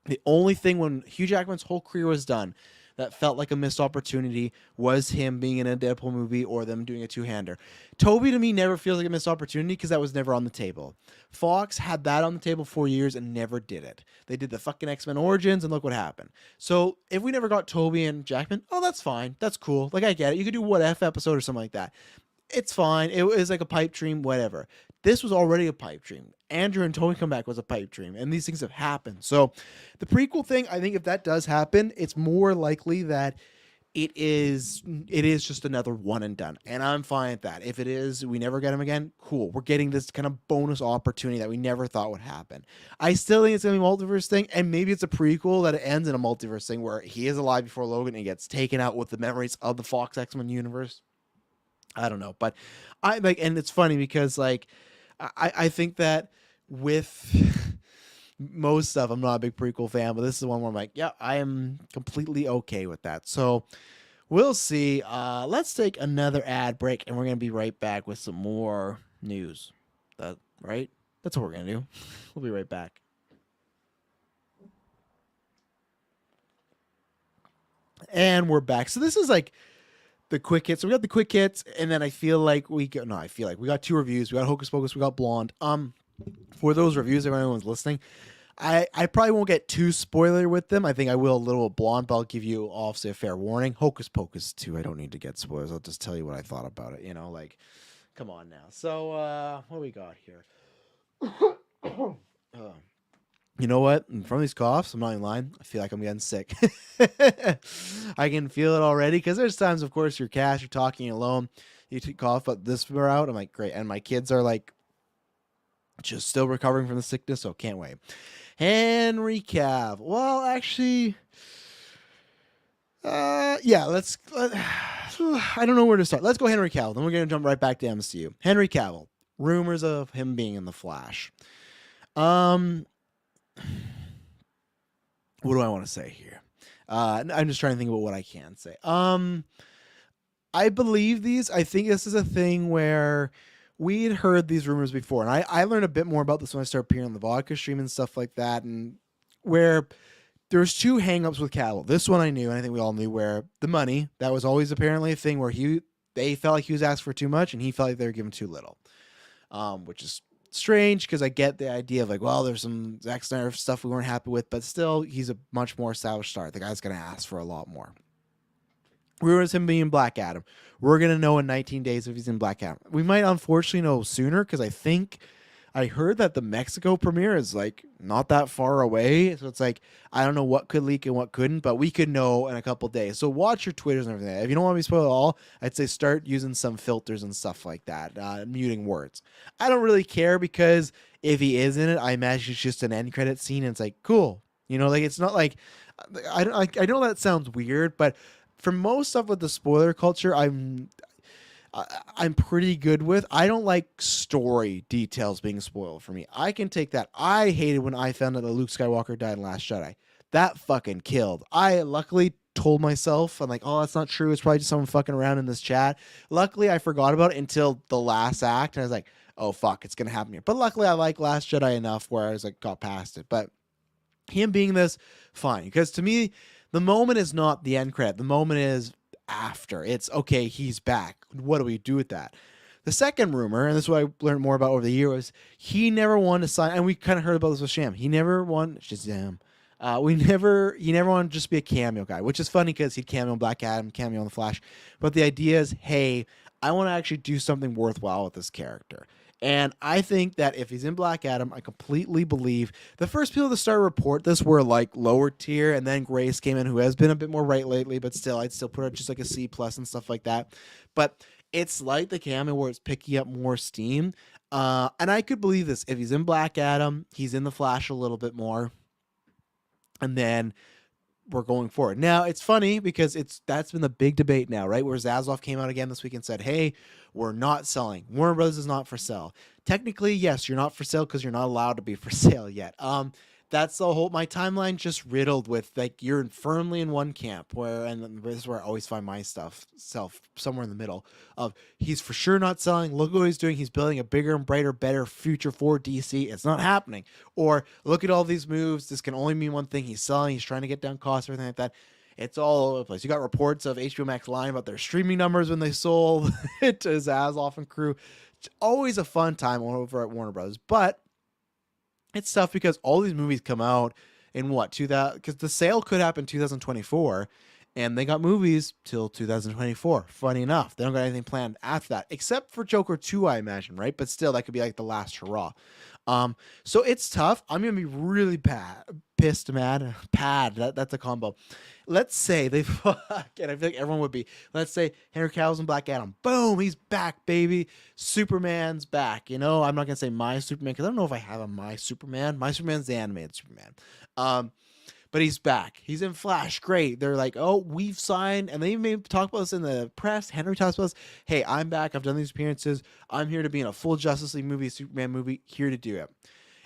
The only thing when Hugh Jackman's whole career was done that felt like a missed opportunity was him being in a Deadpool movie or them doing a two-hander. Toby, to me, never feels like a missed opportunity because that was never on the table. Fox had that on the table 4 years and never did it. They did the fucking X-Men Origins, and look what happened. So if we never got Toby and Jackman, oh, that's fine. That's cool. Like, I get it. You could do What If episode or something like that. It's fine. It was like a pipe dream, whatever. This was already a pipe dream. Andrew and Tony come back was a pipe dream, and these things have happened. So the prequel thing, I think if that does happen, it's more likely that it is just another one and done. And I'm fine with that. If it is, we never get him again, cool. We're getting this kind of bonus opportunity that we never thought would happen. I still think it's going to be a multiverse thing, and maybe it's a prequel that it ends in a multiverse thing where he is alive before Logan and he gets taken out with the memories of the Fox X-Men universe. I don't know, but I like, and it's funny because like, I think that with most stuff, I'm not a big prequel fan, but this is the one where I'm like, yeah, I am completely okay with that. So we'll see. Let's take another ad break, and we're gonna be right back with some more news. That right? That's what we're gonna do. We'll be right back. And we're back. So this is like the quick hits. So we got the quick hits, and then I feel like we got two reviews. We got Hocus Pocus, we got Blonde. For those reviews, if anyone's listening, I probably won't get too spoiler with them. I think I will a little with Blonde, but I'll give you obviously a fair warning. Hocus Pocus 2, I don't need to get spoilers. I'll just tell you what I thought about it. You know, like, come on now. So what do we got here? You know what? From these coughs, I'm not even lying. I feel like I'm getting sick. I can feel it already because there's times, of course, you're Cash, you're talking alone, you cough, but this far out, I'm like, great. And my kids are like, just still recovering from the sickness, so can't wait. Henry Cavill. Well, actually, yeah, I don't know where to start. Let's go Henry Cavill. Then we're going to jump right back to MCU. Henry Cavill. Rumors of him being in The Flash. What do I want to say here? I'm just trying to think about what I can say. I believe these. I think this is a thing where we had heard these rumors before, and I learned a bit more about this when I started appearing on the vodka stream and stuff like that, and where there's two hangups with Cavill. This one I knew, and I think we all knew, where the money, that was always apparently a thing where they felt like he was asked for too much, and he felt like they were given too little, which is strange because I get the idea of like, well, there's some Zack Snyder stuff we weren't happy with, but still, he's a much more established star. The guy's going to ask for a lot more. Rumors him being Black Adam. We're going to know in 19 days if he's in Black Adam. We might unfortunately know sooner because I heard that the Mexico premiere is like not that far away. So it's like, I don't know what could leak and what couldn't, but we could know in a couple days. So watch your Twitters and everything. If you don't want to be spoiled at all, I'd say start using some filters and stuff like that, muting words. I don't really care because if he is in it, I imagine it's just an end credit scene and it's like, cool. You know, like it's not like, I know that sounds weird, but for most stuff with the spoiler culture, I'm pretty good with. I don't like story details being spoiled for me. I can take that. I hated when I found out that Luke Skywalker died in Last Jedi. That fucking killed. I luckily told myself, I'm like, oh, that's not true. It's probably just someone fucking around in this chat. Luckily, I forgot about it until the last act. And I was like, oh, fuck, it's going to happen here. But luckily, I like Last Jedi enough where I was like, got past it. But him being this, fine. Because to me, the moment is not the end credit. The moment is after. It's, okay, he's back. What do we do with that? The second rumor, and this is what I learned more about over the year, was he never wanted to sign, and we kind of heard about this with Sham. He never wanted, Shazam. He never wanted to just be a cameo guy, which is funny because he'd cameo on Black Adam, cameo on The Flash. But the idea is, hey, I want to actually do something worthwhile with this character. And I think that if he's in Black Adam, I completely believe the first people to start to report this were like lower tier, and then Grace came in, who has been a bit more right lately, but still, I'd still put her just like a C+ and stuff like that. But it's like the cameo where it's picking up more steam. And I could believe this. If he's in Black Adam, he's in The Flash a little bit more. And then we're going forward. Now it's funny because that's been the big debate now, right? Where Zaslav came out again this week and said, "Hey, we're not selling. Warner Brothers is not for sale." Technically, yes, you're not for sale because you're not allowed to be for sale yet. That's the whole, my timeline just riddled with, like, you're firmly in one camp where, and this is where I always find my self somewhere in the middle of, he's for sure not selling. Look what he's doing. He's building a bigger and brighter, better future for DC. It's not happening. Or look at all these moves. This can only mean one thing. He's selling. He's trying to get down costs, everything like that. It's all over the place. You got reports of HBO Max lying about their streaming numbers when they sold it to Zaslav and crew. It's always a fun time over at Warner Brothers, but it's tough because all these movies come out in what, 2000, because the sale could happen 2024, and they got movies till 2024. Funny enough, they don't got anything planned after that, except for Joker 2, I imagine, right? But still, that could be like the last hurrah. So it's tough. I'm gonna be really pissed, mad, that's a combo. Let's say they fuck, and I feel like everyone would be. Let's say Henry Cavill's in Black Adam. Boom, he's back, baby. Superman's back. You know, I'm not gonna say my Superman because I don't know if I have a my Superman. My Superman's the animated Superman. But he's back. He's in Flash. Great. They're like, oh, we've signed, and they even talk about this in the press. Henry talks about this. Hey, I'm back. I've done these appearances. I'm here to be in a full Justice League movie, Superman movie. Here to do it.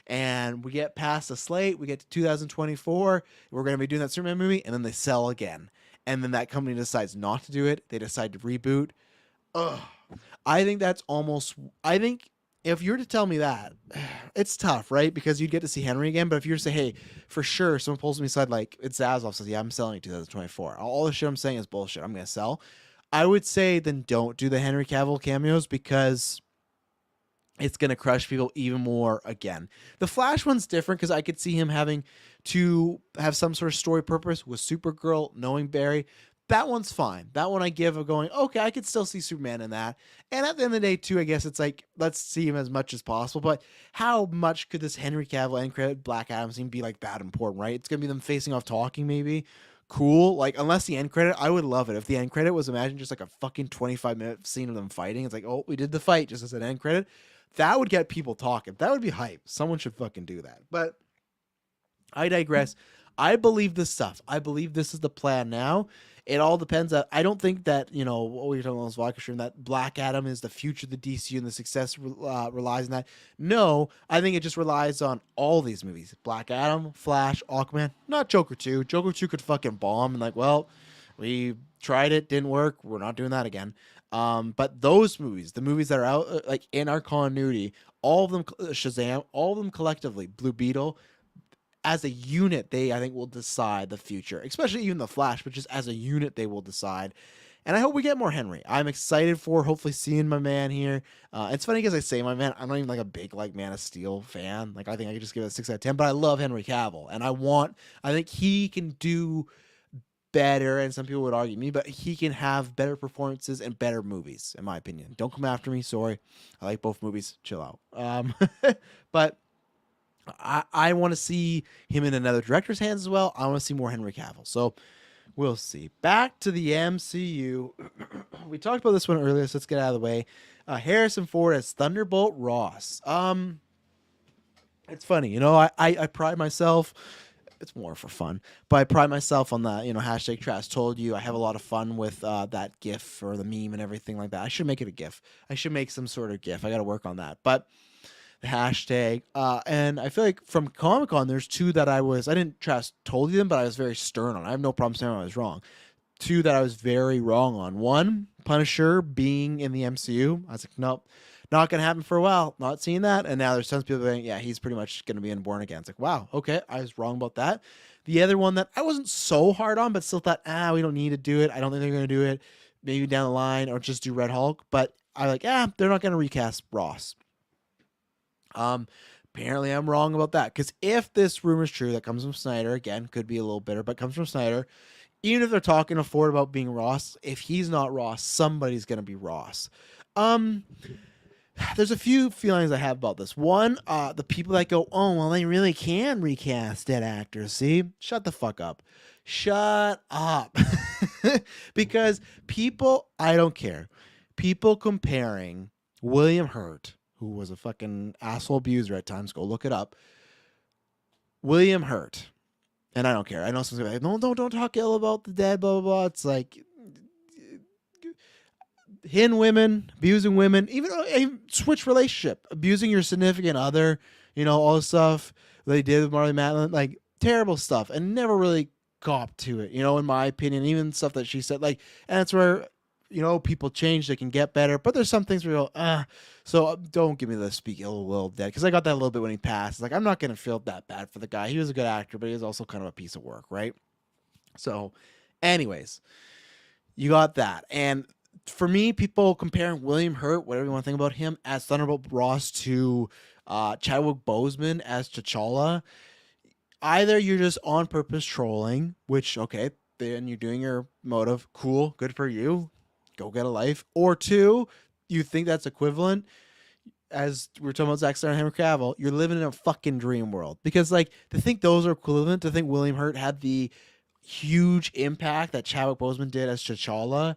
And we get past the slate. We get to 2024. We're going to be doing that Superman movie, and then they sell again. And then that company decides not to do it. They decide to reboot. Ugh. I think that's almost. I think if you were to tell me that, it's tough, right? Because you'd get to see Henry again. But if you were to say, hey, for sure, someone pulls me aside, like it's Zaslav says, yeah, I'm selling it 2024. All the shit I'm saying is bullshit. I'm going to sell. I would say then don't do the Henry Cavill cameos because it's going to crush people even more again. The Flash one's different because I could see him having to have some sort of story purpose with Supergirl, knowing Barry. That one's fine. That one I give of going, okay, I could still see Superman in that. And at the end of the day, too, I guess it's like, let's see him as much as possible. But how much could this Henry Cavill end credit Black Adam scene be like that important, right? It's going to be them facing off talking maybe. Cool. Like, unless the end credit, I would love it. If the end credit was, imagine just like a fucking 25-minute scene of them fighting. It's like, oh, we did the fight just as an end credit. That would get people talking. That would be hype. Someone should fucking do that. But I digress. I believe this stuff. I believe this is the plan now. It all depends. I don't think that, you know, what we were talking about this vodka stream, that Black Adam is the future of the DCU and the success relies on that. No, I think it just relies on all these movies. Black Adam, Flash, Aquaman, not Joker 2. Joker 2 could fucking bomb and like, well, we tried it, didn't work. We're not doing that again. But those movies, the movies that are out like in our continuity, all of them, Shazam, all of them collectively, Blue Beetle, as a unit, they, I think, will decide the future, especially even the Flash, but just as a unit, they will decide. And I hope we get more Henry. I'm excited for hopefully seeing my man here. It's funny because I say my man, I'm not even like a big like Man of Steel fan. Like I think I could just give it a 6 out of 10, but I love Henry Cavill, and I think he can do better, and some people would argue me, but he can have better performances and better movies, in my opinion. Don't come after me. Sorry. I like both movies. Chill out. But I want to see him in another director's hands as well. I want to see more Henry Cavill. So we'll see. Back to the MCU. We talked about this one earlier, so let's get out of the way. Harrison Ford as Thunderbolt Ross. It's funny, you know, I pride myself. It's more for fun, but I pride myself on the, you know, hashtag Trash Told You. I have a lot of fun with that GIF or the meme and everything like that. I should make it a GIF. I should make some sort of GIF. I got to work on that. But the hashtag, and I feel like from Comic-Con, there's two that I didn't Trash Told You them, but I was very stern on. I have no problem saying I was wrong. Two that I was very wrong on. One, Punisher being in the MCU. I was like, nope. Not going to happen for a while. Not seeing that. And now there's tons of people saying, yeah, he's pretty much going to be in Born Again. It's like, wow, okay, I was wrong about that. The other one that I wasn't so hard on, but still thought, we don't need to do it. I don't think they're going to do it. Maybe down the line or just do Red Hulk. But I like, they're not going to recast Ross. Apparently I'm wrong about that. Because if this rumor is true that comes from Snyder, again, could be a little bitter, but comes from Snyder, even if they're talking to Ford about being Ross, if he's not Ross, somebody's going to be Ross. There's a few feelings I have about this. One, the people that go, oh, well, they really can recast dead actors. See? Shut the fuck up. Shut up. Because people, I don't care. People comparing William Hurt, who was a fucking asshole abuser at times, go look it up. William Hurt And I don't care. I know someone's like, no, don't talk ill about the dead, blah, blah, blah. It's like, hitting women, abusing women, even a switch relationship, abusing your significant other, all the stuff they did with Marley Matlin, like terrible stuff, and never really copped to it, in my opinion, even stuff that she said, like, and that's where, people change, they can get better, but there's some things where you go, so don't give me the speak ill will dead, because I got that a little bit when he passed. Like, I'm not going to feel that bad for the guy. He was a good actor, but he was also kind of a piece of work, right? So, anyways, you got that. And for me, people comparing William Hurt, whatever you want to think about him, as Thunderbolt Ross to Chadwick Boseman as T'Challa, either you're just on purpose trolling, which, okay, then you're doing your motive, cool, good for you, go get a life, or two, you think that's equivalent, as we were talking about Zack Snyder and Henry Cavill, you're living in a fucking dream world. Because, like, to think those are equivalent, to think William Hurt had the huge impact that Chadwick Boseman did as T'Challa,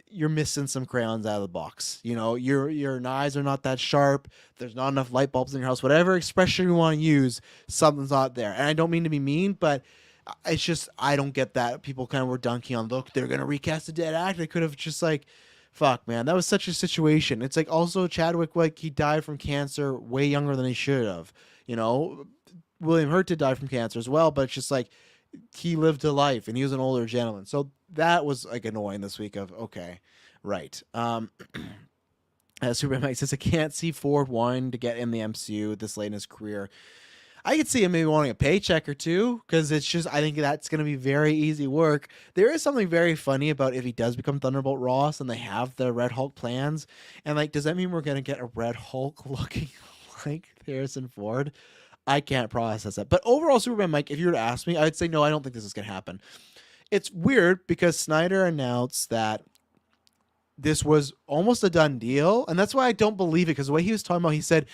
you're missing some crayons out of the box. Your eyes are not that sharp. There's not enough light bulbs in your house. Whatever expression you want to use, something's not there. And I don't mean to be mean, but it's just, I don't get that. People kind of were dunking on, look, they're going to recast a dead actor. They could have just like, fuck, man, that was such a situation. It's like also Chadwick, like, he died from cancer way younger than he should have. William Hurt did die from cancer as well, but it's just like, he lived a life and he was an older gentleman. So that was like annoying this week of, okay, right. Superman Mike says, I can't see Ford wanting to get in the MCU this late in his career. I could see him maybe wanting a paycheck or two, because it's just, I think that's going to be very easy work. There is something very funny about if he does become Thunderbolt Ross and they have the Red Hulk plans. And like, does that mean we're going to get a Red Hulk looking like Harrison Ford? I can't process that. But overall, Superman Mike, if you were to ask me, I would say, no, I don't think this is going to happen. It's weird because Snyder announced that this was almost a done deal. And that's why I don't believe it, because the way he was talking about, he said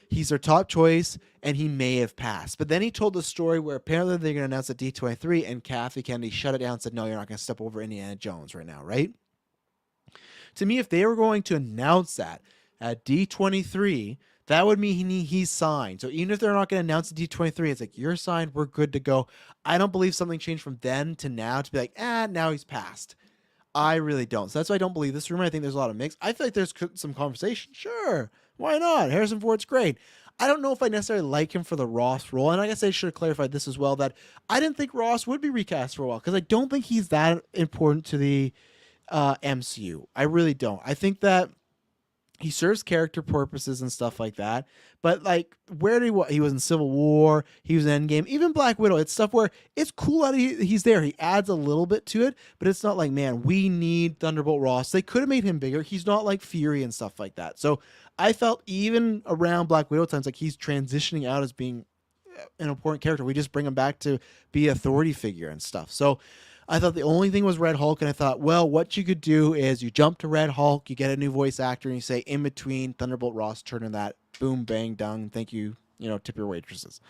he's their top choice and he may have passed. But then he told the story where apparently they're going to announce at D23 and Kathy Kennedy shut it down and said, no, you're not going to step over Indiana Jones right now, right? To me, if they were going to announce that at D23, that would mean he's signed. So even if they're not going to announce the D23, it's like, you're signed, we're good to go. I don't believe something changed from then to now to be like, now he's passed. I really don't. So that's why I don't believe this rumor. I think there's a lot of mix. I feel like there's some conversation. Sure. Why not? Harrison Ford's great. I don't know if I necessarily like him for the Ross role. And I guess I should have clarified this as well, that I didn't think Ross would be recast for a while, because I don't think he's that important to the MCU. I really don't. I think that he serves character purposes and stuff like that. But like, where did he was in Civil War, he was in Endgame, even Black Widow. It's stuff where it's cool that he's there. He adds a little bit to it, but it's not like, man, we need Thunderbolt Ross. They could have made him bigger. He's not like Fury and stuff like that. So I felt even around Black Widow times, like he's transitioning out as being an important character. We just bring him back to be authority figure and stuff. So I thought the only thing was Red Hulk, and I thought, well, what you could do is you jump to Red Hulk, you get a new voice actor, and you say, in between Thunderbolt Ross, turn in that, boom, bang, done, thank you, tip your waitresses.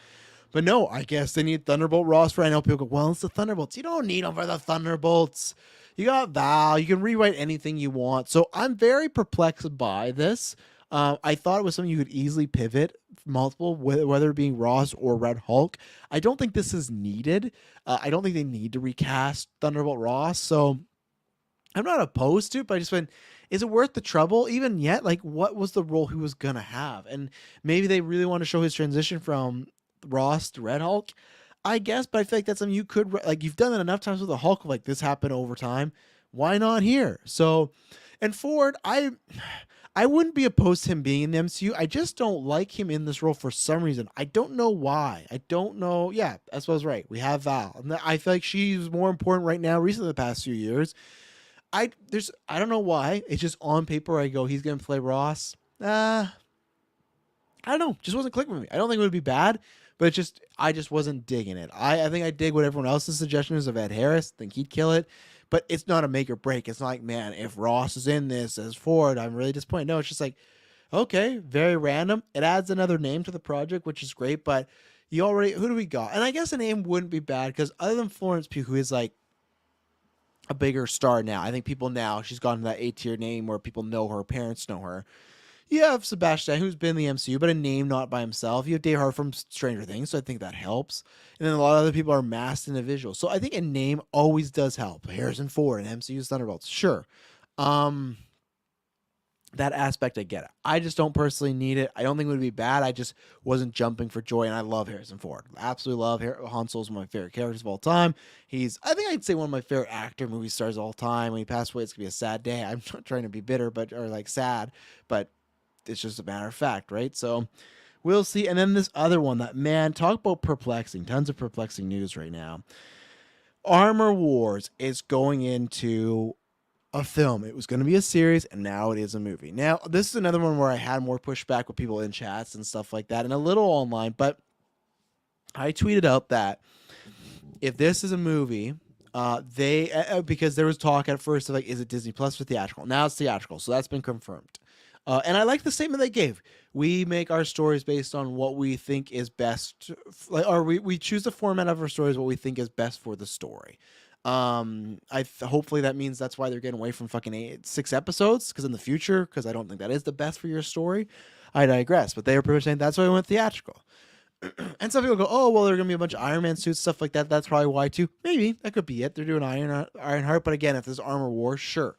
But no, I guess they need Thunderbolt Ross for, I know people go, well, it's the Thunderbolts. You don't need them for the Thunderbolts. You got Val, you can rewrite anything you want. So I'm very perplexed by this. I thought it was something you could easily pivot multiple, whether it being Ross or Red Hulk. I don't think this is needed. I don't think they need to recast Thunderbolt Ross. So I'm not opposed to it, but I just went, is it worth the trouble even yet? Like, what was the role he was going to have? And maybe they really want to show his transition from Ross to Red Hulk, I guess, but I feel like that's something you could, like, you've done it enough times with the Hulk, like this happened over time. Why not here? So, and Ford, I wouldn't be opposed to him being in the MCU. I just don't like him in this role for some reason. I don't know why. I don't know. Yeah, that's what I was right. We have Val. And I feel like she's more important right now, recently the past few years. I don't know why. It's just on paper I go, he's going to play Ross. I don't know. Just wasn't clicking with me. I don't think it would be bad, but I just wasn't digging it. I think I dig what everyone else's suggestion is of Ed Harris. I think he'd kill it. But it's not a make or break. It's not like, man, if Ross is in this as Ford, I'm really disappointed. No, it's just like, okay, very random. It adds another name to the project, which is great. But who do we got? And I guess a name wouldn't be bad, because other than Florence Pugh, who is like a bigger star now, I think people now, she's gotten that A-tier name where people know her, parents know her. You have Sebastian, who's been in the MCU, but a name not by himself. You have Dave Hart from Stranger Things, so I think that helps. And then a lot of other people are masked individuals. So I think a name always does help. Harrison Ford and MCU's Thunderbolts, sure. Um, that aspect I get it. I just don't personally need it. I don't think it would be bad. I just wasn't jumping for joy, and I love Harrison Ford. Absolutely love Han Solo's one of my favorite characters of all time. I think I'd say one of my favorite actor movie stars of all time. When he passed away, it's gonna be a sad day. I'm not trying to be bitter, or like sad, but it's just a matter of fact, right? So we'll see. And then this other one that, man, talk about perplexing. Tons of perplexing news right now. Armor Wars is going into a film. It was going to be a series, and now it is a movie. Now, this is another one where I had more pushback with people in chats and stuff like that, and a little online, but I tweeted out that if this is a movie, because there was talk at first of like, is it Disney Plus or theatrical? Now it's theatrical, so that's been confirmed. And I like the statement they gave. We make our stories based on what we think is best, or we choose the format of our stories what we think is best for the story. Hopefully that means that's why they're getting away from fucking 6 episodes, because in the future, because I don't think that is the best for your story. I digress, but they were pretty much saying that's why we went theatrical. And some people go, oh, well, there are going to be a bunch of Iron Man suits, stuff like that. That's probably why, too. Maybe. That could be it. They're doing Ironheart. But again, if there's Armor War, sure.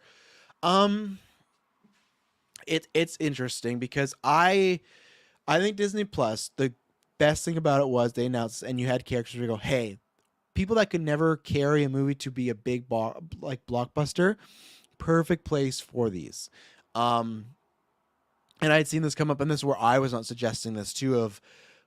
It's interesting because I think Disney Plus, the best thing about it was they announced, and you had characters who go, hey, people that could never carry a movie to be a big blockbuster, perfect place for these. And I'd seen this come up, and this is where I was not suggesting this too, of,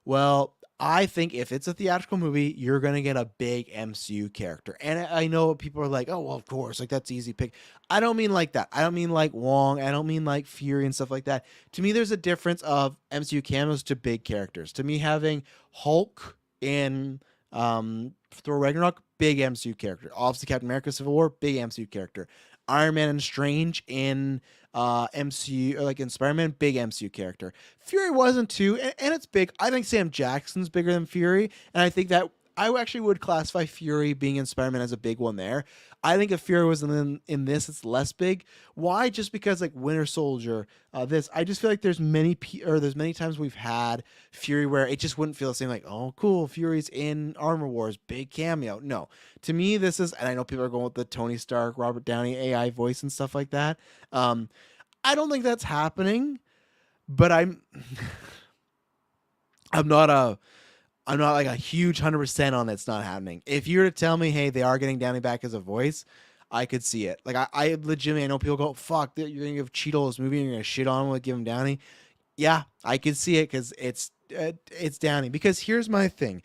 well, I think if it's a theatrical movie, you're going to get a big MCU character. And I know people are like, oh, well, of course, like that's easy pick. I don't mean like that. I don't mean like Wong. I don't mean like Fury and stuff like that. To me, there's a difference of MCU cameos to big characters. To me, having Hulk in Thor Ragnarok, big MCU character. Obviously, Captain America Civil War, big MCU character. Iron Man and Strange in MCU, or like in Spider-Man, big MCU character. Fury wasn't too, and it's big. I think Sam Jackson's bigger than Fury, and I think that I actually would classify Fury being in Spider-Man as a big one there. I think if Fury was in this, it's less big. Why? Just because like Winter Soldier, this, I just feel like there's there's many times we've had Fury where it just wouldn't feel the same. Like, oh, cool, Fury's in Armor Wars, big cameo. No, to me, this is, and I know people are going with the Tony Stark, Robert Downey AI voice and stuff like that. I don't think that's happening, but I'm not like a huge 100% on it's not happening. If you were to tell me, hey, they are getting Downey back as a voice, I could see it. Like I legitimately, I know people go, fuck, you're gonna give Cheeto this movie and you're gonna shit on him with give him Downey. Yeah, I could see it because it's Downey. Because here's my thing,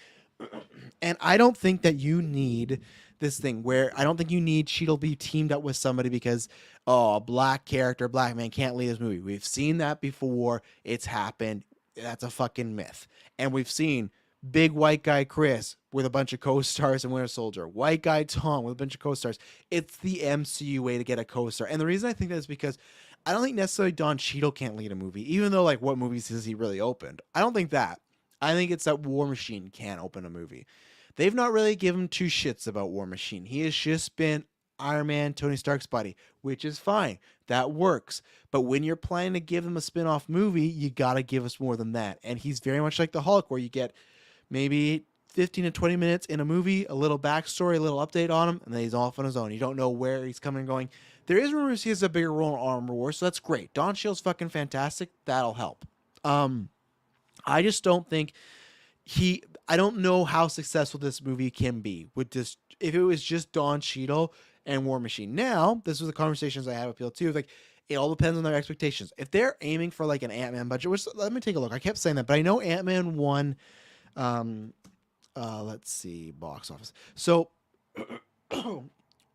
and I don't think that you need this thing where I don't think you need Cheeto be teamed up with somebody because, oh, a black character, black man can't lead this movie. We've seen that before. It's happened. That's a fucking myth. And we've seen big white guy Chris with a bunch of co-stars in Winter Soldier, white guy Tom with a bunch of co-stars. It's the MCU way to get a co-star. And the reason I think that is because I don't think necessarily Don Cheadle can't lead a movie, even though like what movies has he really opened? I don't think that. I think it's that War Machine can't open a movie. They've not really given two shits about War Machine. He has just been Iron Man, Tony Stark's buddy, which is fine. That works. But when you're planning to give him a spin-off movie, you got to give us more than that. And he's very much like the Hulk, where you get maybe 15 to 20 minutes in a movie, a little backstory, a little update on him, and then he's off on his own. You don't know where he's coming and going. There is rumors he has a bigger role in Armor Wars, so that's great. Don Cheadle's fucking fantastic. That'll help. I just don't think I don't know how successful this movie can be with just, if it was just Don Cheadle and War Machine. Now, this was the conversations I had with people too. Like, it all depends on their expectations. If they're aiming for like an Ant-Man budget, which, let me take a look. I kept saying that, but I know Ant-Man won, let's see, box office. So,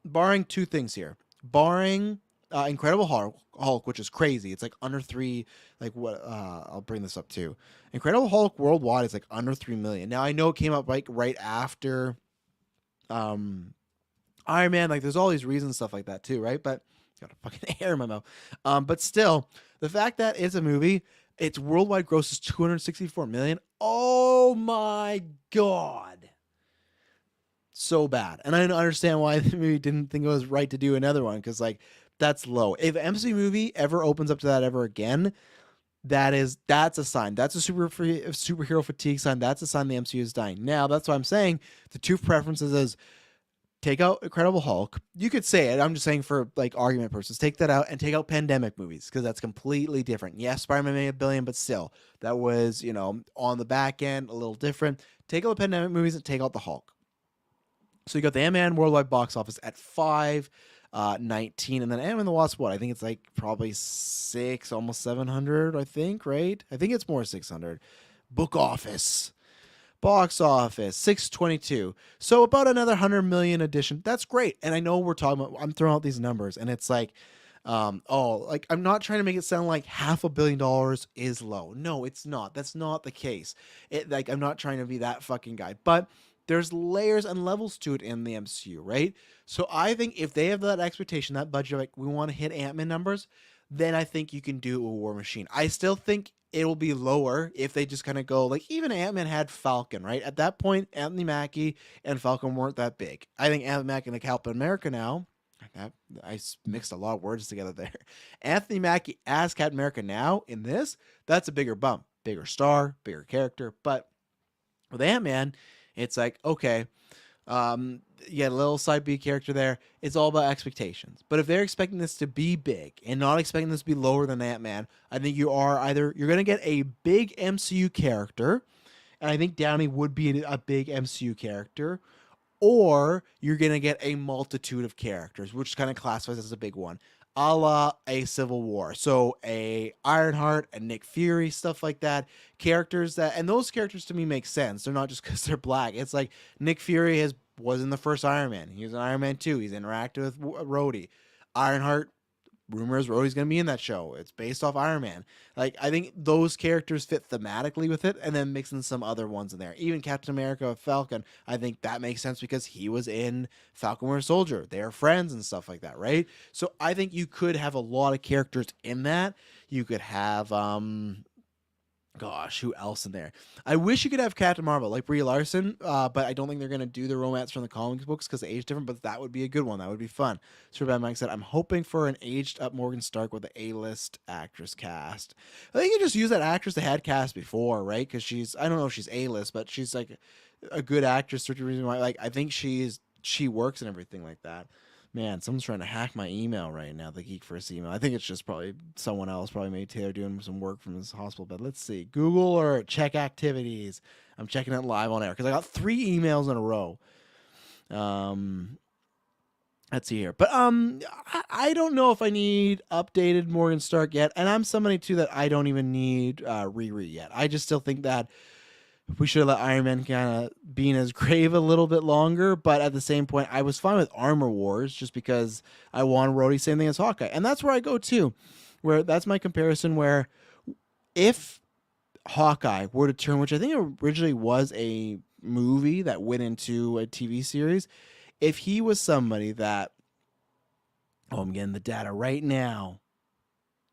barring two things here, barring Incredible Hulk, which is crazy. It's like under 3, like what, I'll bring this up too. Incredible Hulk worldwide is like under 3 million. Now I know it came out like right after Iron Man, like there's all these reasons, stuff like that too, right? But got a fucking air in my mouth. But still, the fact that it's a movie, its worldwide gross is 264 million. Oh my god. So bad. And I don't understand why the movie didn't think it was right to do another one, because like that's low. If MCU movie ever opens up to that ever again, that's a sign. That's a superhero fatigue sign. That's a sign the MCU is dying. Now, that's why I'm saying the two preferences is take out Incredible Hulk. You could say it. I'm just saying for like argument purposes, take that out and take out pandemic movies because that's completely different. Yes, Spider-Man made $1 billion, but still, that was on the back end a little different. Take out the pandemic movies and take out the Hulk. So you got the Ant-Man worldwide box office at 519, and then Ant-Man and the Wasp. What I think it's like probably 6, almost 700. I think right. I think it's more 600. Book office. Box office 622, so about another 100 million addition. That's great. And I know we're talking about, I'm throwing out these numbers and it's like like I'm not trying to make it sound like $500 million is low. No, it's not. That's not the case. Like I'm not trying to be that fucking guy, but there's layers and levels to it in the MCU, right? So I think if they have that expectation, that budget, like we want to hit Ant-Man numbers, then I think you can do a War Machine. I still think it'll be lower if they just kind of go like even Ant-Man had Falcon, right? At that point, Anthony Mackie and Falcon weren't that big. I think Anthony Mackie and Captain America now, I mixed a lot of words together there. Anthony Mackie as Captain America now in this, that's a bigger bump, bigger star, bigger character. But with Ant-Man, it's like, okay, yeah, a little side B character there. It's all about expectations. But if they're expecting this to be big and not expecting this to be lower than Ant-Man, I think you're going to get a big MCU character, and I think Downey would be a big MCU character, or you're going to get a multitude of characters, which kind of classifies as a big one, a la a Civil War. So a Ironheart, a Nick Fury, stuff like that. Characters and those characters to me make sense. They're not just because they're black. It's like Nick Fury was in the first Iron Man. He was in Iron Man 2. He's interacted with Rhodey. Ironheart, rumors Rhodey's going to be in that show. It's based off Iron Man. Like, I think those characters fit thematically with it, and then mixing some other ones in there. Even Captain America, Falcon, I think that makes sense because he was in Falcon Winter Soldier. They're friends and stuff like that, right? So I think you could have a lot of characters in that. You could have, gosh, who else in there? I wish you could have Captain Marvel, like Brie Larson, but I don't think they're going to do the romance from the comics books because the age different, but that would be a good one. That would be fun. So Bad Mike said, I'm hoping for an aged up Morgan Stark with the A-list actress cast. I think you just use that actress they had cast before, right? Because I don't know if she's A-list, but she's like a good actress for the reason why, like, I think she works and everything like that. Man, someone's trying to hack my email right now, the GeekVerse email. I think it's just probably someone else, probably maybe Taylor doing some work from his hospital bed. Let's see. Google or check activities. I'm checking it live on air because I got 3 emails in a row. Let's see here. But I don't know if I need updated Morgan Stark yet. And I'm somebody, too, that I don't even need Riri yet. I just still think that we should have let Iron Man kind of be in his grave a little bit longer, but at the same point, I was fine with Armor Wars just because I wanted Rhodey, same thing as Hawkeye. And that's where I go too, where that's my comparison where if Hawkeye were to turn, which I think originally was a movie that went into a TV series, if he was somebody that, I'm getting the data right now.